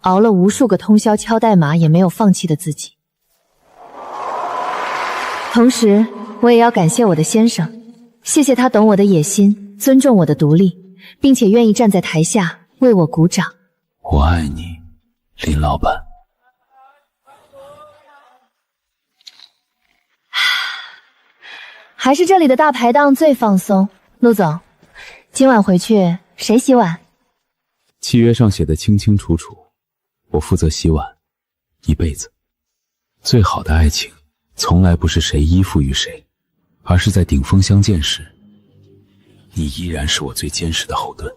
熬了无数个通宵敲代码也没有放弃的自己。同时，我也要感谢我的先生，谢谢他懂我的野心，尊重我的独立，并且愿意站在台下为我鼓掌。我爱你，林老板。还是这里的大排档最放松。陆总，今晚回去谁洗碗？契约上写的清清楚楚，我负责洗碗，一辈子。最好的爱情，从来不是谁依附于谁，而是在顶峰相见时，你依然是我最坚实的后盾。